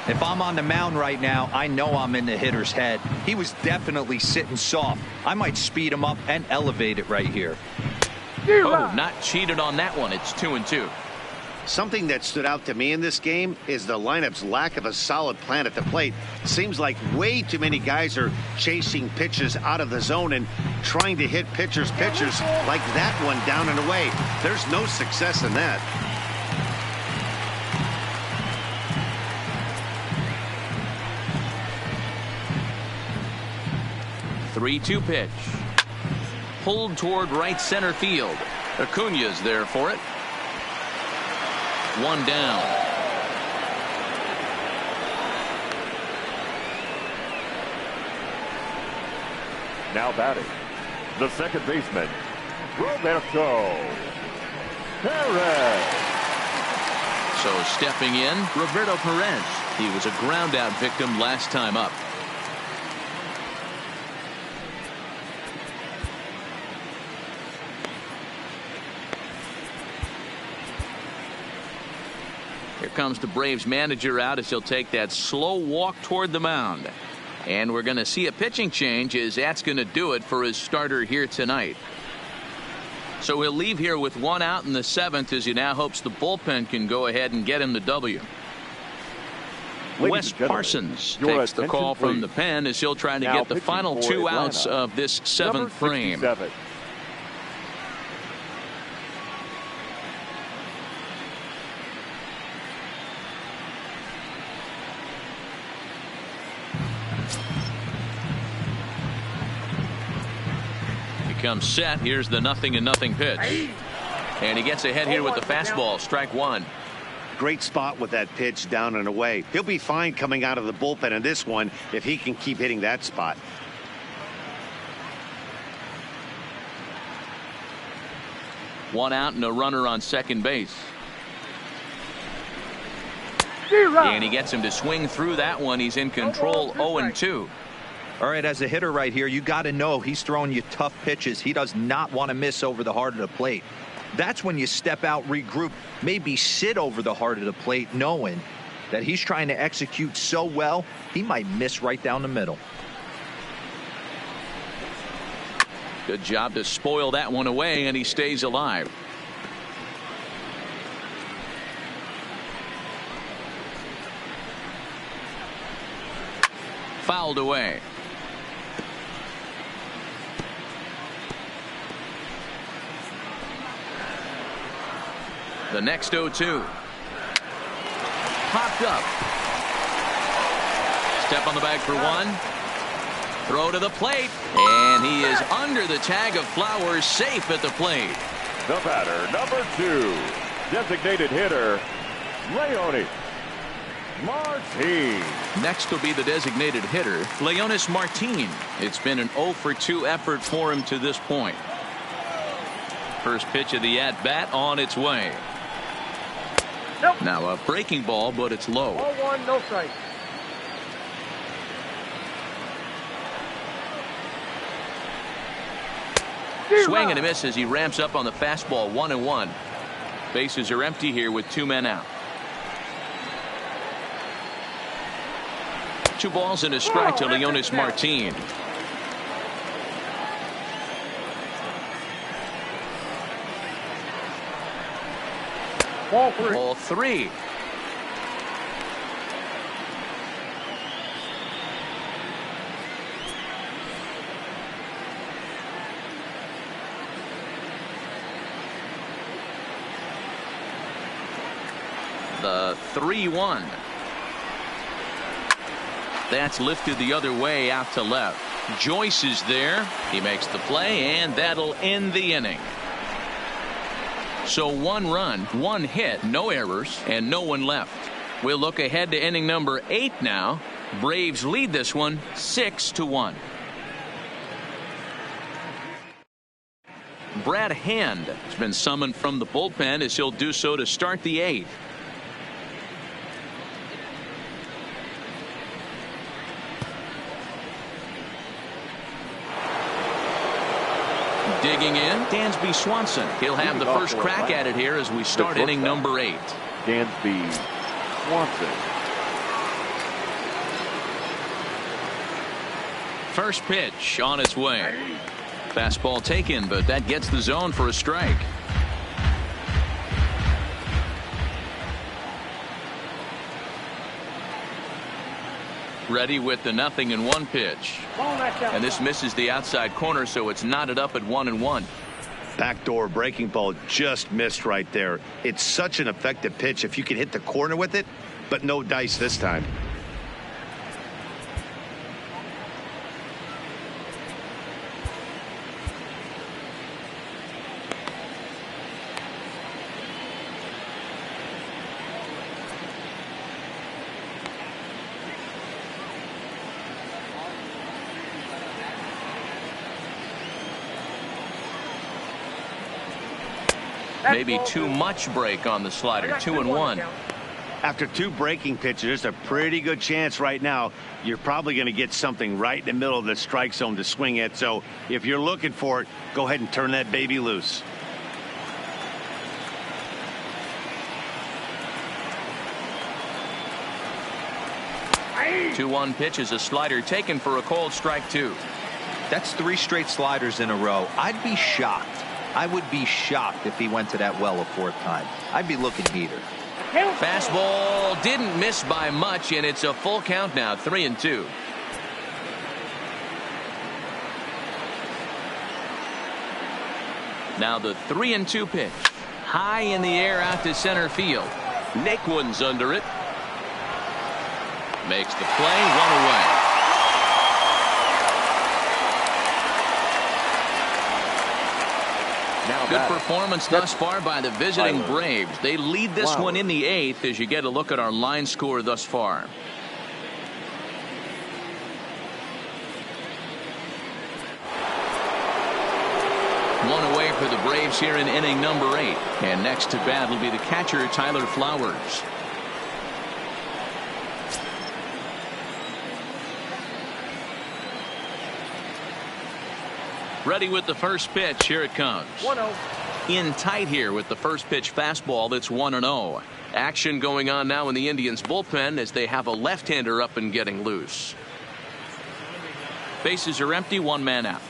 D: If I'm on the mound right now, I know I'm in the hitter's head. He was definitely sitting soft. I might speed him up and elevate it right here.
A: Oh, not cheated on that one. It's 2-2.
B: Something that stood out to me in this game is the lineup's lack of a solid plan at the plate. Seems like way too many guys are chasing pitches out of the zone and trying to hit pitchers like that one down and away. There's no success in that.
A: Three-two pitch. Pulled toward right center field. Acuna's there for it. One down.
C: Now batting, the second baseman, Roberto Perez.
A: So stepping in, Roberto Perez. He was a ground out victim last time up. Here comes the Braves manager out as he'll take that slow walk toward the mound. And we're going to see a pitching change as that's going to do it for his starter here tonight. So he'll leave here with one out in the seventh as he now hopes the bullpen can go ahead and get him the W. Wes Parsons takes the call from the pen as he'll try to get the final two outs of this seventh frame. Comes set. Here's the 0-0 pitch. And he gets ahead here with the fastball. Strike one.
B: Great spot with that pitch down and away. He'll be fine coming out of the bullpen in this one if he can keep hitting that spot.
A: One out and a runner on second base. And he gets him to swing through that one. He's in control. 0-2.
D: All right, as a hitter right here, you got to know he's throwing you tough pitches. He does not want to miss over the heart of the plate. That's when you step out, regroup, maybe sit over the heart of the plate, knowing that he's trying to execute so well, he might miss right down the middle.
A: Good job to spoil that one away, and he stays alive. Fouled away. The next 0-2. Popped up. Step on the bag for one. Throw to the plate. And he is under the tag of Flowers, safe at the plate.
C: The batter, number 2, designated hitter, Leonis Martin.
A: Next will be the designated hitter, Leonis Martin. It's been an 0-for-2 effort for him to this point. First pitch of the at-bat on its way.
E: Nope.
A: Now a breaking ball, but it's low.
E: 0-1, no strike.
A: Swing and a miss as he ramps up on the fastball. 1-1. Bases are empty here with two men out. 2 balls and a strike to Leonis Martin. Ball 3. The 3-1. That's lifted the other way out to left. Joyce is there. He makes the play, and that'll end the inning. So 1 run, 1 hit, no errors, and no one left. We'll look ahead to inning number 8 now. Braves lead this one 6-1. Brad Hand has been summoned from the bullpen as he'll do so to start the 8th. Digging in, Dansby Swanson. He'll have the first crack at it here as we start inning number 8.
C: Dansby Swanson.
A: First pitch on its way. Fastball taken, but that gets the zone for a strike. Ready with the 0-1 pitch. And this misses the outside corner, so it's knotted up at 1-1.
B: Backdoor breaking ball just missed right there. It's such an effective pitch if you can hit the corner with it, but no dice this time.
A: Maybe too much break on the slider. 2-1.
B: After 2 breaking pitches, there's a pretty good chance right now you're probably going to get something right in the middle of the strike zone to swing at. So if you're looking for it, go ahead and turn that baby loose.
A: Hey. 2-1 pitch is a slider taken for a cold strike 2.
D: That's 3 straight sliders in a row. I'd be shocked. I would be shocked if he went to that well a 4th time. I'd be looking heater.
A: Fastball didn't miss by much, and it's a full count now, 3-2. Now the 3-2 pitch. High in the air out to center field. Naquin's under it. Makes the play, 1 away. Good performance thus far by the visiting Braves. They lead this one in the 8th as you get a look at our line score thus far. One away for the Braves here in inning number 8. And next to bat will be the catcher, Tyler Flowers. Ready with the first pitch. Here it comes.
E: 1-0.
A: In tight here with the first pitch fastball. That's 1-0. Action going on now in the Indians bullpen as they have a left-hander up and getting loose. Bases are empty. 1 man out.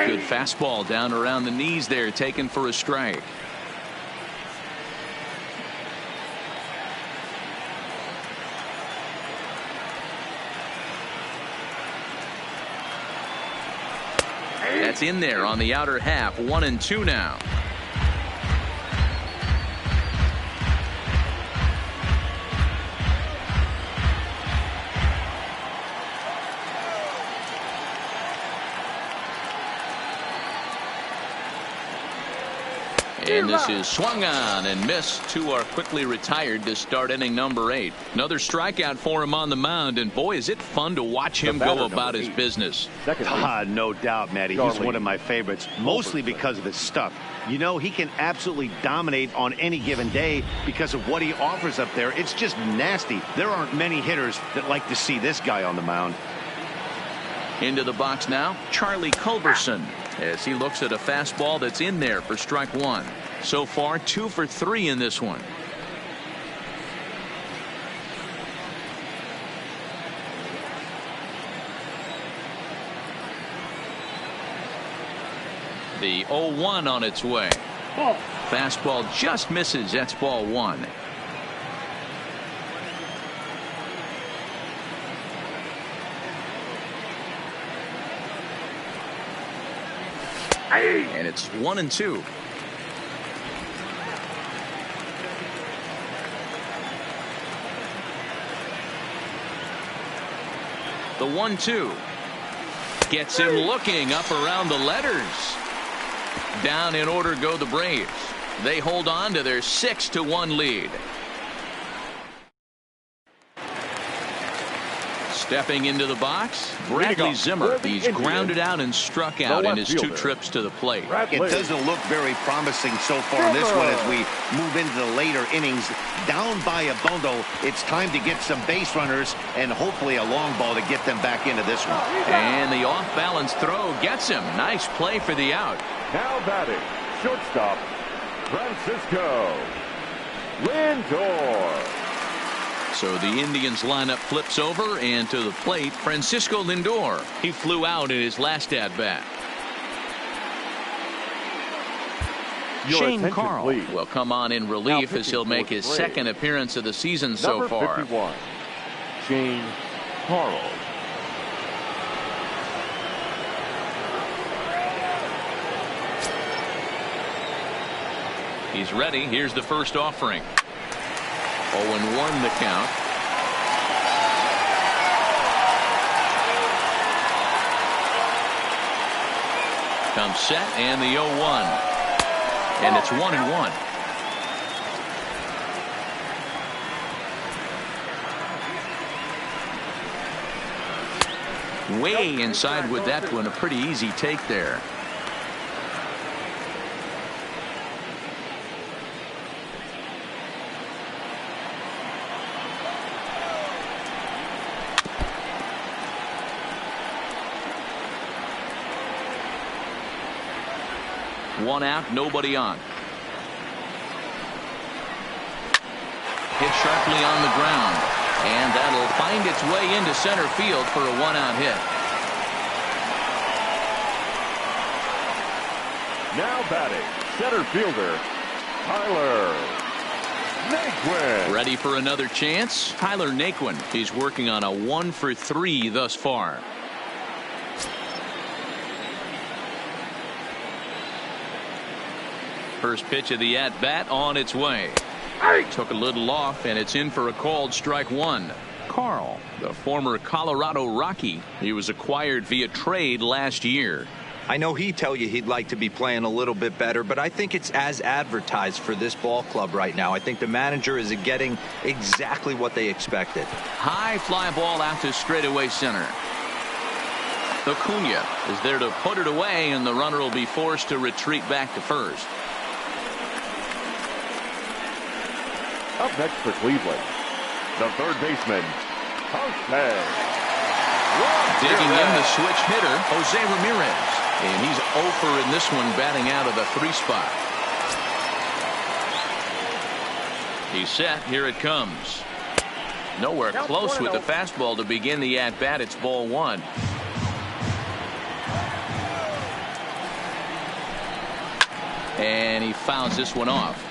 A: Good fastball down around the knees there, taken for a strike. That's in there on the outer half. 1-2 now. And this is swung on and missed. 2 are quickly retired to start inning number 8. Another strikeout for him on the mound, and boy, is it fun to watch him go about his business.
B: No doubt, Matty. He's one of my favorites, mostly because of his stuff. You know, he can absolutely dominate on any given day because of what he offers up there. It's just nasty. There aren't many hitters that like to see this guy on the mound.
A: Into the box now, Charlie Culberson, as he looks at a fastball that's in there for strike 1. So far 2 for 3 in this one. The 0-1 on its way. Fastball just misses. That's ball 1. And it's 1-2. The 1-2 gets him looking up around the letters. Down in order go the Braves. They hold on to their 6-1 lead. Stepping into the box, Bradley Zimmer. He's grounded out and struck out in his 2 trips to the plate.
B: It doesn't look very promising so far in this one as we move into the later innings. Down by a bundle, it's time to get some base runners and hopefully a long ball to get them back into this one.
A: And the off-balance throw gets him. Nice play for the out.
C: Now batting, shortstop, Francisco Lindor.
A: So the Indians lineup flips over, and to the plate, Francisco Lindor. He flew out in his last at-bat. Shane Carl will come on in relief as he'll make his 2nd appearance of the season so far.
C: 51, Shane Carl.
A: He's ready. Here's the first offering. 0-1 the count. Comes set and the 0-1. And it's 1-1. Way inside with that one. A pretty easy take there. One out, nobody on. Hit sharply on the ground, and that'll find its way into center field for a 1-out hit.
C: Now batting, center fielder, Tyler Naquin.
A: Ready for another chance? Tyler Naquin. He's working on a 1-for-3 thus far. First pitch of the at-bat on its way. Took a little off, and it's in for a called strike 1. Carl, the former Colorado Rocky. He was acquired via trade last year.
D: I know he'd tell you he'd like to be playing a little bit better, but I think it's as advertised for this ball club right now. I think the manager is getting exactly what they expected.
A: High fly ball out to straightaway center. Acuna is there to put it away, and the runner will be forced to retreat back to first.
C: Up next for Cleveland, the third baseman, Jose.
A: Digging in the switch hitter, Jose Ramirez. And he's 0 in this one, batting out of the 3 spot. He's set. Here it comes. Nowhere close with the fastball to begin the at-bat. It's ball 1. And he fouls this one off.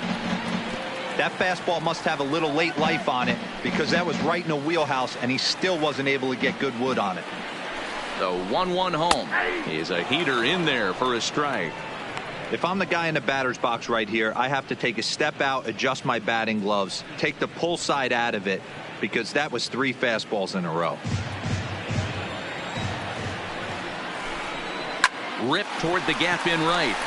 D: That fastball must have a little late life on it, because that was right in the wheelhouse, and he still wasn't able to get good wood on it.
A: The 1-1 home is a heater in there for a strike.
D: If I'm the guy in the batter's box right here, I have to take a step out, adjust my batting gloves, take the pull side out of it, because that was 3 fastballs in a row.
A: Rip toward the gap in right.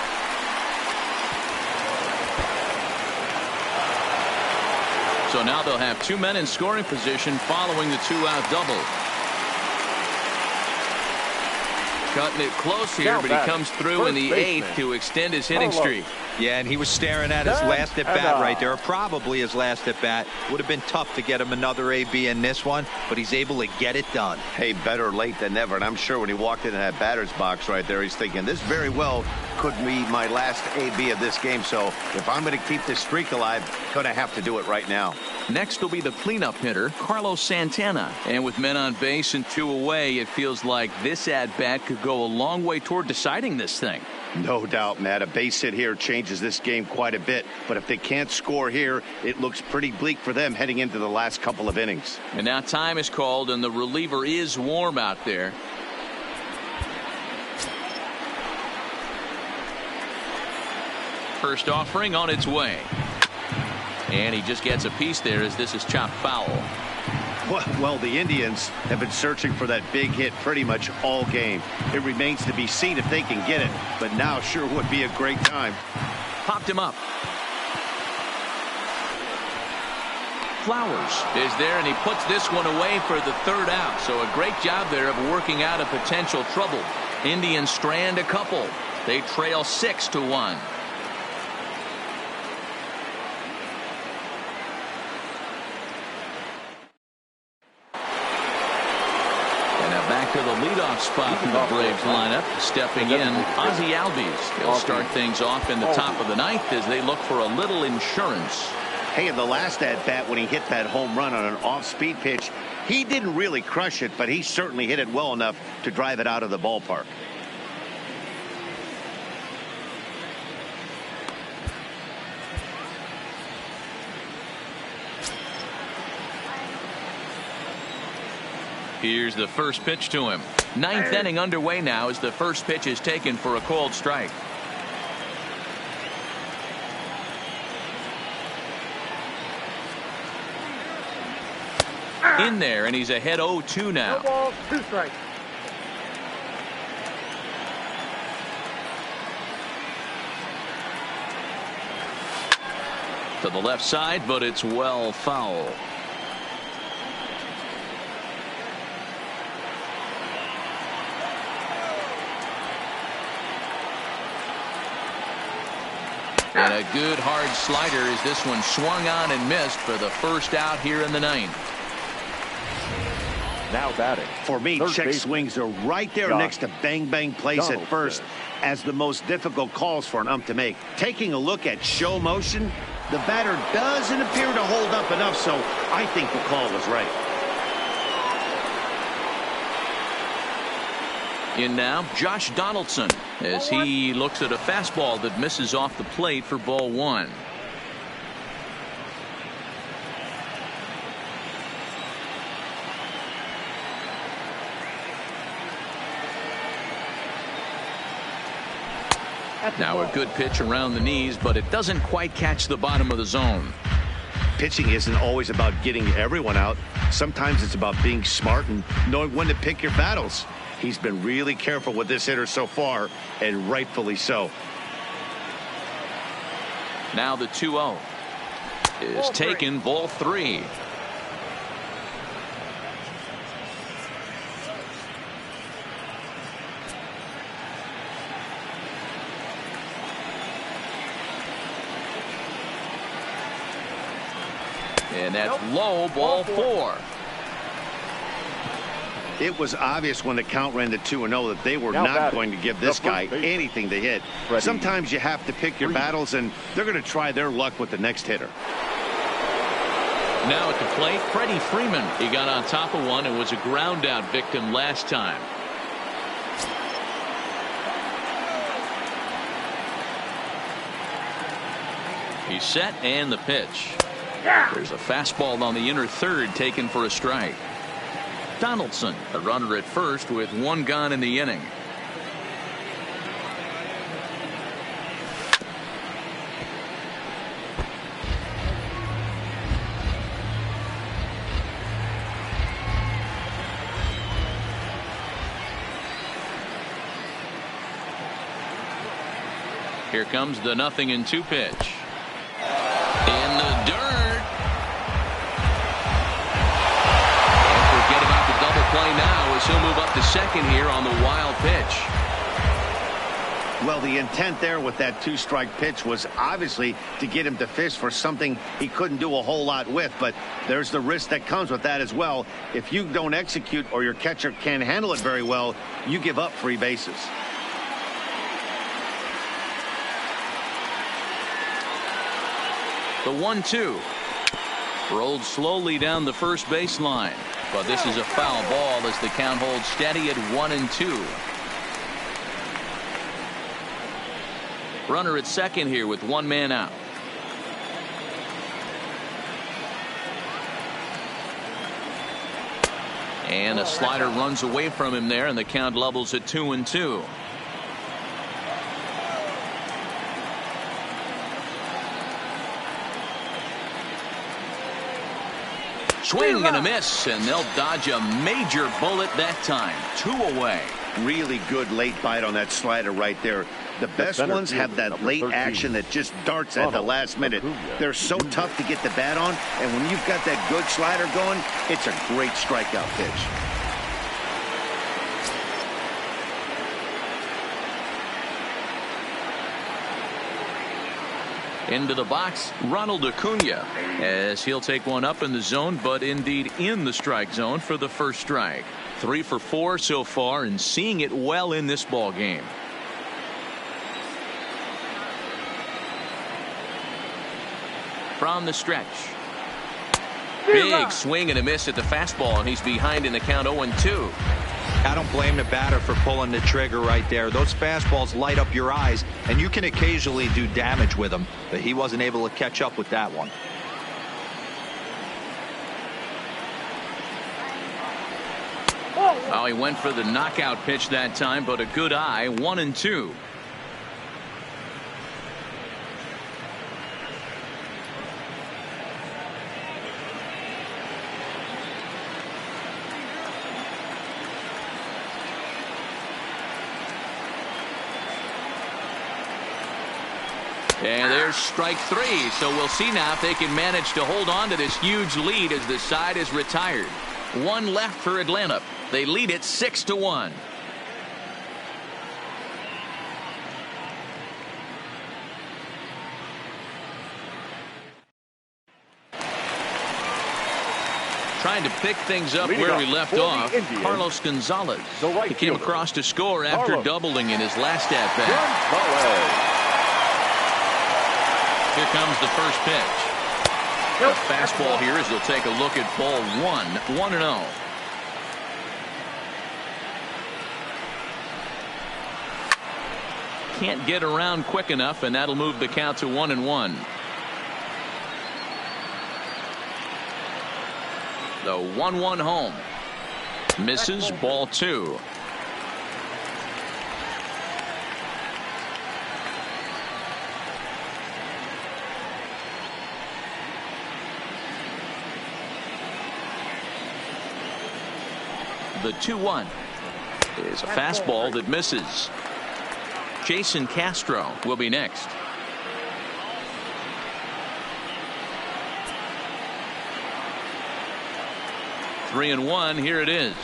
A: So now they'll have 2 men in scoring position following the 2-out double. Cutting it close here, but he comes through in the 8th to extend his hitting streak.
D: Yeah, and he was staring at his last at-bat right there, or probably his last at-bat. Would have been tough to get him another AB in this one, but he's able to get it done.
B: Hey, better late than never. And I'm sure when he walked into that batter's box right there, he's thinking, this very well could be my last AB of this game. So if I'm going to keep this streak alive, going to have to do it right now.
A: Next will be the cleanup hitter, Carlos Santana. And with men on base and 2 away, it feels like this at-bat could go a long way toward deciding this thing.
B: No doubt, Matt. A base hit here changes this game quite a bit. But if they can't score here, it looks pretty bleak for them heading into the last couple of innings.
A: And now time is called, and the reliever is warm out there. First offering on its way. And he just gets a piece there as this is chopped foul.
B: Well, the Indians have been searching for that big hit pretty much all game. It remains to be seen if they can get it, but now sure would be a great time.
A: Popped him up. Flowers is there, and he puts this one away for the third out. So a great job there of working out a potential trouble. Indians strand a couple. They trail 6-1. Back to the leadoff spot in the Braves lineup. Stepping in, Ozzie Albies. He'll start things off in the top of the ninth as they look for a little insurance.
B: Hey, in the last at-bat when he hit that home run on an off-speed pitch, he didn't really crush it, but he certainly hit it well enough to drive it out of the ballpark.
A: Here's the first pitch to him. Ninth inning underway now as the first pitch is taken for a called strike. In there, and he's ahead 0-2 now.
E: No balls, 2 strikes.
A: To the left side, but it's well foul. And a good hard slider as this one swung on and missed for the first out here in the ninth.
C: Now batting.
B: For me, check swings are right there next to bang place at first as the most difficult calls for an ump to make. Taking a look at show motion, the batter doesn't appear to hold up enough, so I think the call was right.
A: In now, Josh Donaldson as he looks at a fastball that misses off the plate for ball 1. Now a good pitch around the knees, but it doesn't quite catch the bottom of the zone.
B: Pitching isn't always about getting everyone out. Sometimes it's about being smart and knowing when to pick your battles. He's been really careful with this hitter so far, and rightfully so.
A: Now the 2-0 is taken, ball 3. And that's low, ball 4.
B: It was obvious when the count ran to 2-0 that they were not going to give this guy anything to hit. Sometimes you have to pick your battles, and they're going to try their luck with the next hitter.
A: Now at the plate, Freddie Freeman. He got on top of one and was a ground out victim last time. He's set, and the pitch. There's a fastball on the inner third taken for a strike. Donaldson, a runner at first with 1 gone in the inning. Here comes the 0-2 pitch. In the dirt. And forget about the double play now as he'll move up to second here on the wild pitch.
B: Well, the intent there with that 2-strike pitch was obviously to get him to fish for something he couldn't do a whole lot with, but there's the risk that comes with that as well. If you don't execute or your catcher can't handle it very well, you give up free bases.
A: The 1-2 rolled slowly down the first baseline, but this is a foul ball as the count holds steady at 1-2. Runner at second here with 1 man out. And a slider runs away from him there, and the count levels at 2-2. Swing and a miss, and they'll dodge a major bullet that time. 2 away.
B: Really good late bite on that slider right there. The best ones have that late
C: 13.
B: action that just darts at the last minute. They're so tough to get the bat on, and when you've got that good slider going, it's a great strikeout pitch.
A: Into the box, Ronald Acuna, as he'll take one up in the zone, but indeed in the strike zone for the first strike. 3 for 4 so far, and seeing it well in this ball game. From the stretch. Big swing and a miss at the fastball, and he's behind in the count 0-2.
D: I don't blame the batter for pulling the trigger right there. Those fastballs light up your eyes, and you can occasionally do damage with them, but he wasn't able to catch up with that one.
A: Oh, he went for the knockout pitch that time, but a good eye. 1-2. And there's strike 3. So we'll see now if they can manage to hold on to this huge lead as the side is retired. 1 left for Atlanta. They lead it 6-1. Trying to pick things up
C: Leading
A: where we
C: up
A: left
C: for the
A: off,
C: Indians,
A: Carlos Gonzalez.
C: the right
A: He came
C: fielder,
A: across to score after
C: Carlos
A: doubling in his last at-bat. Here comes the first pitch. A fastball here as he'll take a look at ball 1. 1-0. Can't get around quick enough, and that'll move the count to 1-1. The 1-1 home. Misses, ball 2. The 2-1 is a fastball that misses. Jason Castro will be next. Three and 1. Here it is.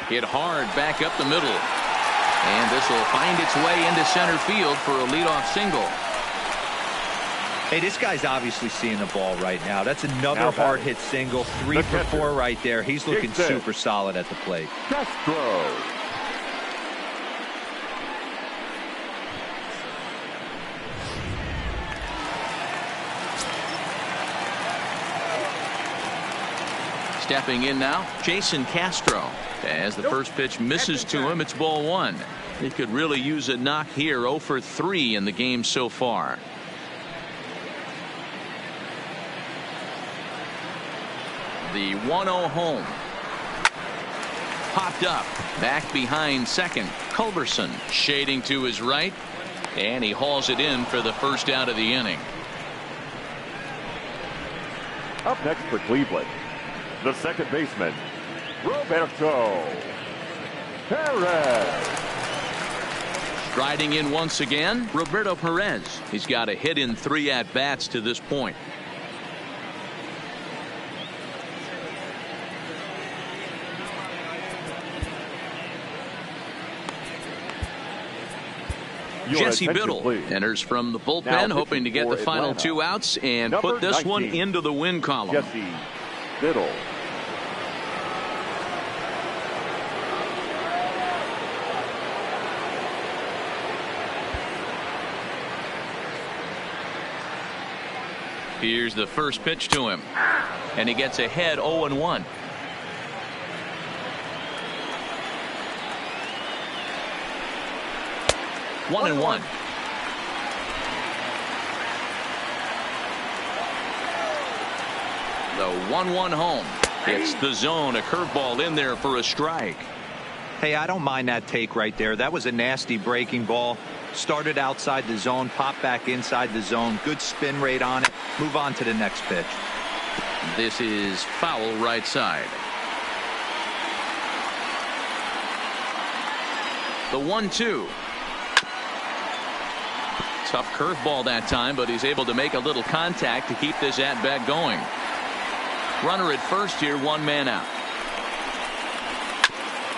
A: Hit hard back up the middle. And this will find its way into center field for a leadoff single.
D: Hey, this guy's obviously seeing the ball right now. That's another hard hit single. 3 for 4 right there. He's looking super solid at the plate.
C: Castro.
A: Stepping in now, Jason Castro. As the first pitch misses to him, it's ball 1. He could really use a knock here. 0 for 3 in the game so far. The 1-0 home. Popped up. Back behind second. Culberson shading to his right. And he hauls it in for the first out of the inning.
C: Up next for Cleveland, the second baseman, Roberto Perez.
A: Striding in once again, Roberto Perez. He's got a hit in 3 at-bats to this point. Jesse Biddle enters from the bullpen, hoping to get the final 2 outs and put this one into the win column.
C: Jesse Biddle.
A: Here's the first pitch to him, and he gets ahead 0-1. One and 1. The 1-1 home. It's the zone. A curveball in there for a strike.
D: Hey, I don't mind that take right there. That was a nasty breaking ball. Started outside the zone, popped back inside the zone. Good spin rate on it. Move on to the next pitch.
A: This is foul right side. The 1-2. Tough curveball that time, but he's able to make a little contact to keep this at bat going. Runner at first here, one man out.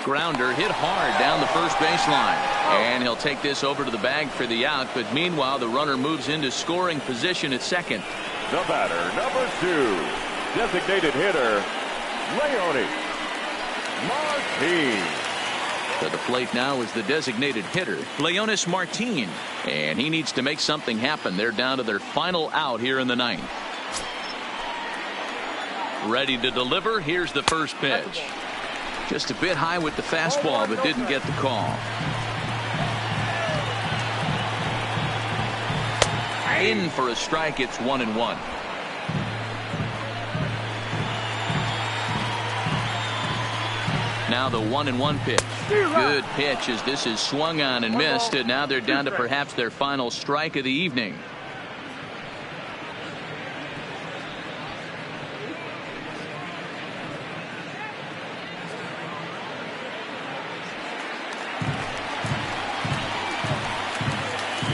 A: Grounder hit hard down the first baseline, and he'll take this over to the bag for the out. But meanwhile, the runner moves into scoring position at second.
C: The batter, number 2, designated hitter, Leone Martin.
A: To the plate now is the designated hitter, Leonis Martin, and he needs to make something happen. They're down to their final out here in the ninth. Ready to deliver. Here's the first pitch. Just a bit high with the fastball, but didn't get the call. In for a strike. It's 1-1. Now the 1-1 pitch. Good pitch as this is swung on and missed, and now they're down to perhaps their final strike of the evening.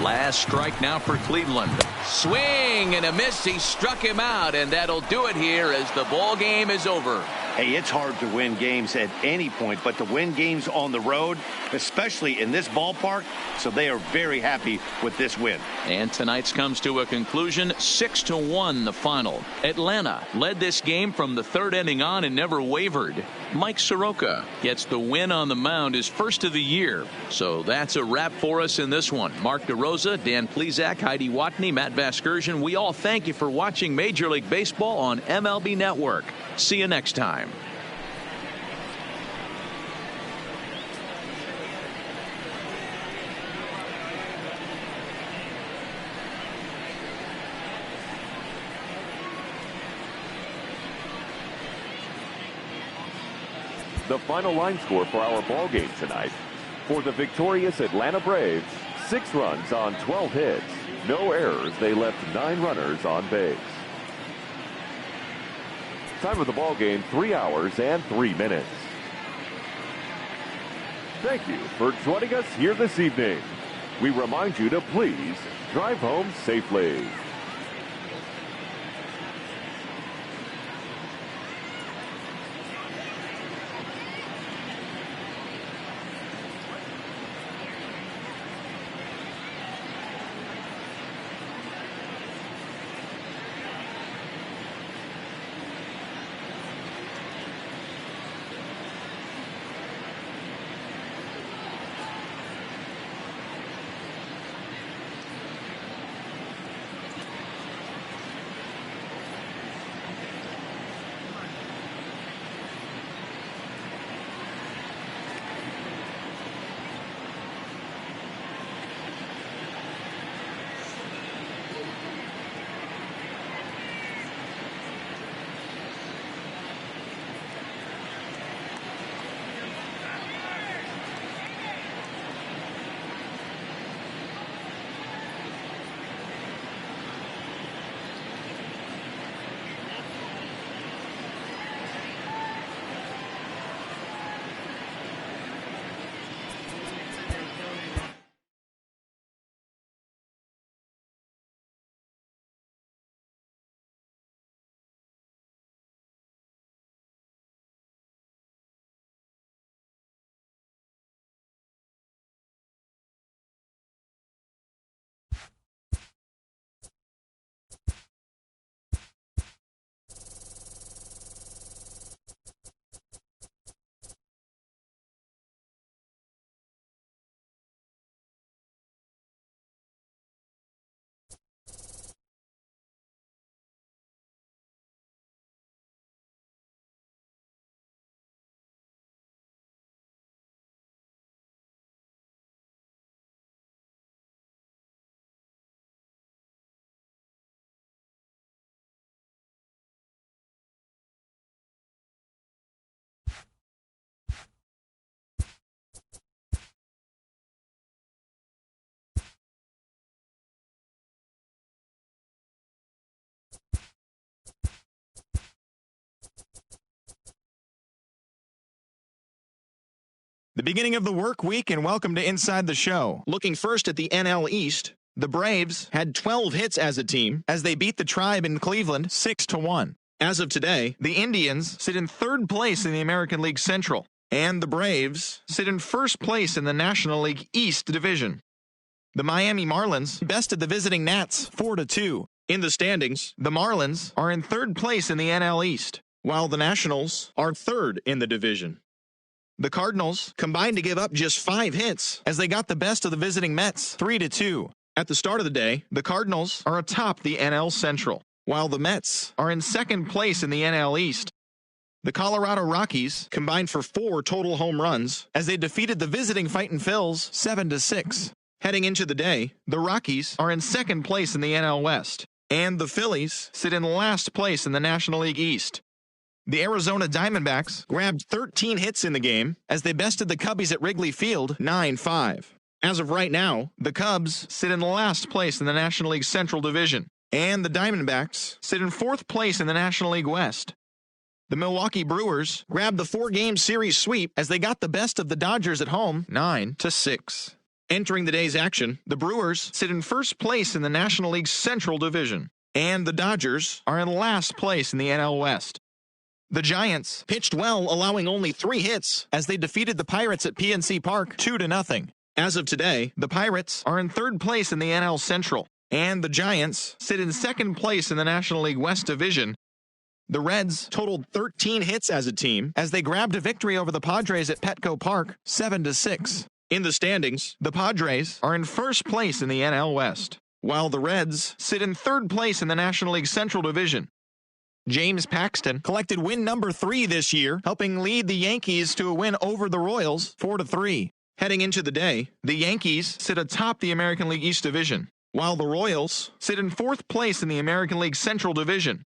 A: Last strike now for Cleveland. Swing and a miss. He struck him out, and that'll do it here as the ball game is over.
B: Hey, it's hard to win games at any point, but to win games on the road, especially in this ballpark, so they are very happy with this win.
A: And tonight's comes to a conclusion, 6-1 the final. Atlanta led this game from the third inning on and never wavered. Mike Soroka gets the win on the mound, his first of the year. So that's a wrap for us in this one. Mark DeRosa, Dan Plesac, Heidi Watney, Matt Vasgersian, we all thank you for watching Major League Baseball on MLB Network. See you next time.
C: The final line score for our ball game tonight. For the victorious Atlanta Braves, 6 runs on 12 hits. No errors. They left 9 runners on base. Time of the ball game, 3 hours and 3 minutes. Thank you for joining us here this evening. We remind you to please drive home safely.
G: The beginning of the work week, and welcome to Inside the Show. Looking first at the NL East, the Braves had 12 hits as a team as they beat the Tribe in Cleveland 6-1. As of today, the Indians sit in third place in the American League Central, and the Braves sit in first place in the National League East Division. The Miami Marlins bested the visiting Nats 4-2. In the standings, the Marlins are in third place in the NL East, while the Nationals are third in the division. The Cardinals combined to give up just 5 hits as they got the best of the visiting Mets 3-2. At the start of the day, the Cardinals are atop the NL Central, while the Mets are in second place in the NL East. The Colorado Rockies combined for 4 total home runs as they defeated the visiting Fightin' Phils 7-6. Heading into the day, the Rockies are in second place in the NL West, and the Phillies sit in last place in the National League East. The Arizona Diamondbacks grabbed 13 hits in the game as they bested the Cubbies at Wrigley Field 9-5. As of right now, the Cubs sit in last place in the National League Central Division, and the Diamondbacks sit in fourth place in the National League West. The Milwaukee Brewers grabbed the 4-game series sweep as they got the best of the Dodgers at home 9-6. Entering the day's action, the Brewers sit in first place in the National League Central Division, and the Dodgers are in last place in the NL West. The Giants pitched well, allowing only 3 hits as they defeated the Pirates at PNC Park 2-0. As of today, the Pirates are in third place in the NL Central, and the Giants sit in second place in the National League West Division. The Reds totaled 13 hits as a team as they grabbed a victory over the Padres at Petco Park 7-6. In the standings, the Padres are in first place in the NL West, while the Reds sit in third place in the National League Central Division. James Paxton collected win number 3 this year, helping lead the Yankees to a win over the Royals 4-3. Heading into the day, the Yankees sit atop the American League East Division, while the Royals sit in fourth place in the American League Central Division.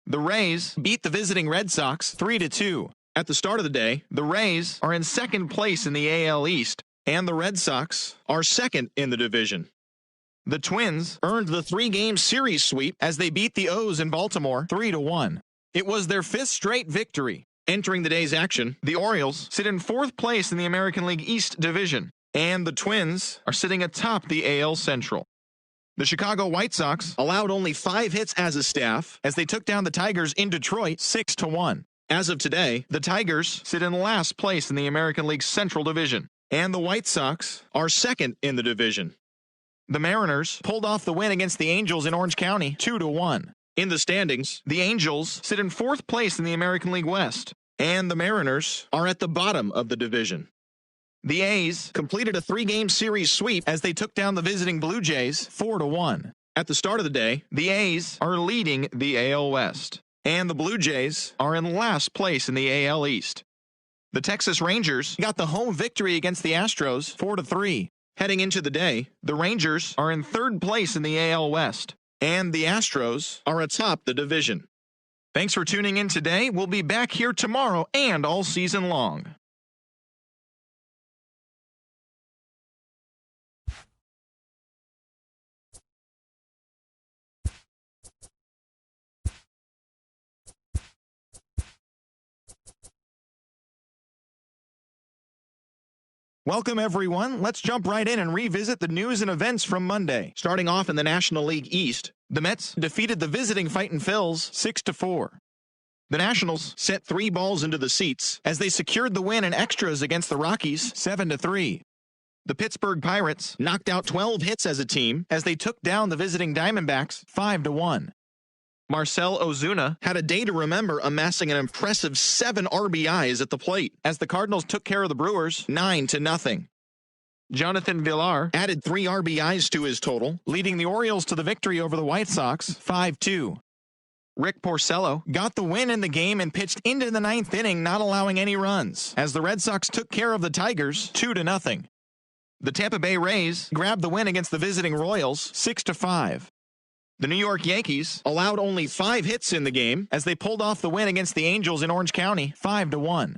G: The Rays beat the visiting Red Sox 3-2. At the start of the day, the Rays are in second place in the AL East, and the Red Sox are second in the division. The Twins earned the 3-game series sweep as they beat the O's in Baltimore 3-1. It was their 5th straight victory. Entering the day's action, the Orioles sit in fourth place in the American League East Division, and the Twins are sitting atop the AL Central. The Chicago White Sox allowed only 5 hits as a staff as they took down the Tigers in Detroit 6-1. As of today, the Tigers sit in last place in the American League Central Division, and the White Sox are second in the division. The Mariners pulled off the win against the Angels in Orange County 2-1. In the standings, the Angels sit in fourth place in the American League West, and the Mariners are at the bottom of the division. The A's completed a 3-game series sweep as they took down the visiting Blue Jays 4-1. At the start of the day, the A's are leading the AL West, and the Blue Jays are in last place in the AL East. The Texas Rangers got the home victory against the Astros 4-3. Heading into the day, the Rangers are in third place in the AL West, and the Astros are atop the division. Thanks for tuning in today. We'll be back here tomorrow and all season long. Welcome, everyone. Let's jump right in and revisit the news and events from Monday. Starting off in the National League East, the Mets defeated the visiting Fightin' Phils 6-4. The Nationals sent 3 balls into the seats as they secured the win in extras against the Rockies 7-3. The Pittsburgh Pirates knocked out 12 hits as a team as they took down the visiting Diamondbacks 5-1. Marcell Ozuna had a day to remember, amassing an impressive 7 RBIs at the plate as the Cardinals took care of the Brewers 9-0. Jonathan Villar added 3 RBIs to his total, leading the Orioles to the victory over the White Sox 5-2. Rick Porcello got the win in the game and pitched into the 9th inning, not allowing any runs, as the Red Sox took care of the Tigers 2-0. The Tampa Bay Rays grabbed the win against the visiting Royals 6-5. The New York Yankees allowed only 5 hits in the game as they pulled off the win against the Angels in Orange County 5-1.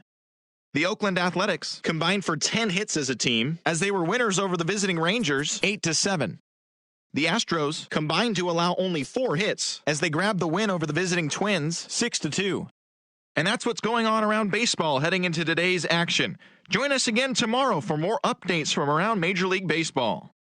G: The Oakland Athletics combined for 10 hits as a team as they were winners over the visiting Rangers 8-7. The Astros combined to allow only 4 hits as they grabbed the win over the visiting Twins 6-2. And that's what's going on around baseball heading into today's action. Join us again tomorrow for more updates from around Major League Baseball.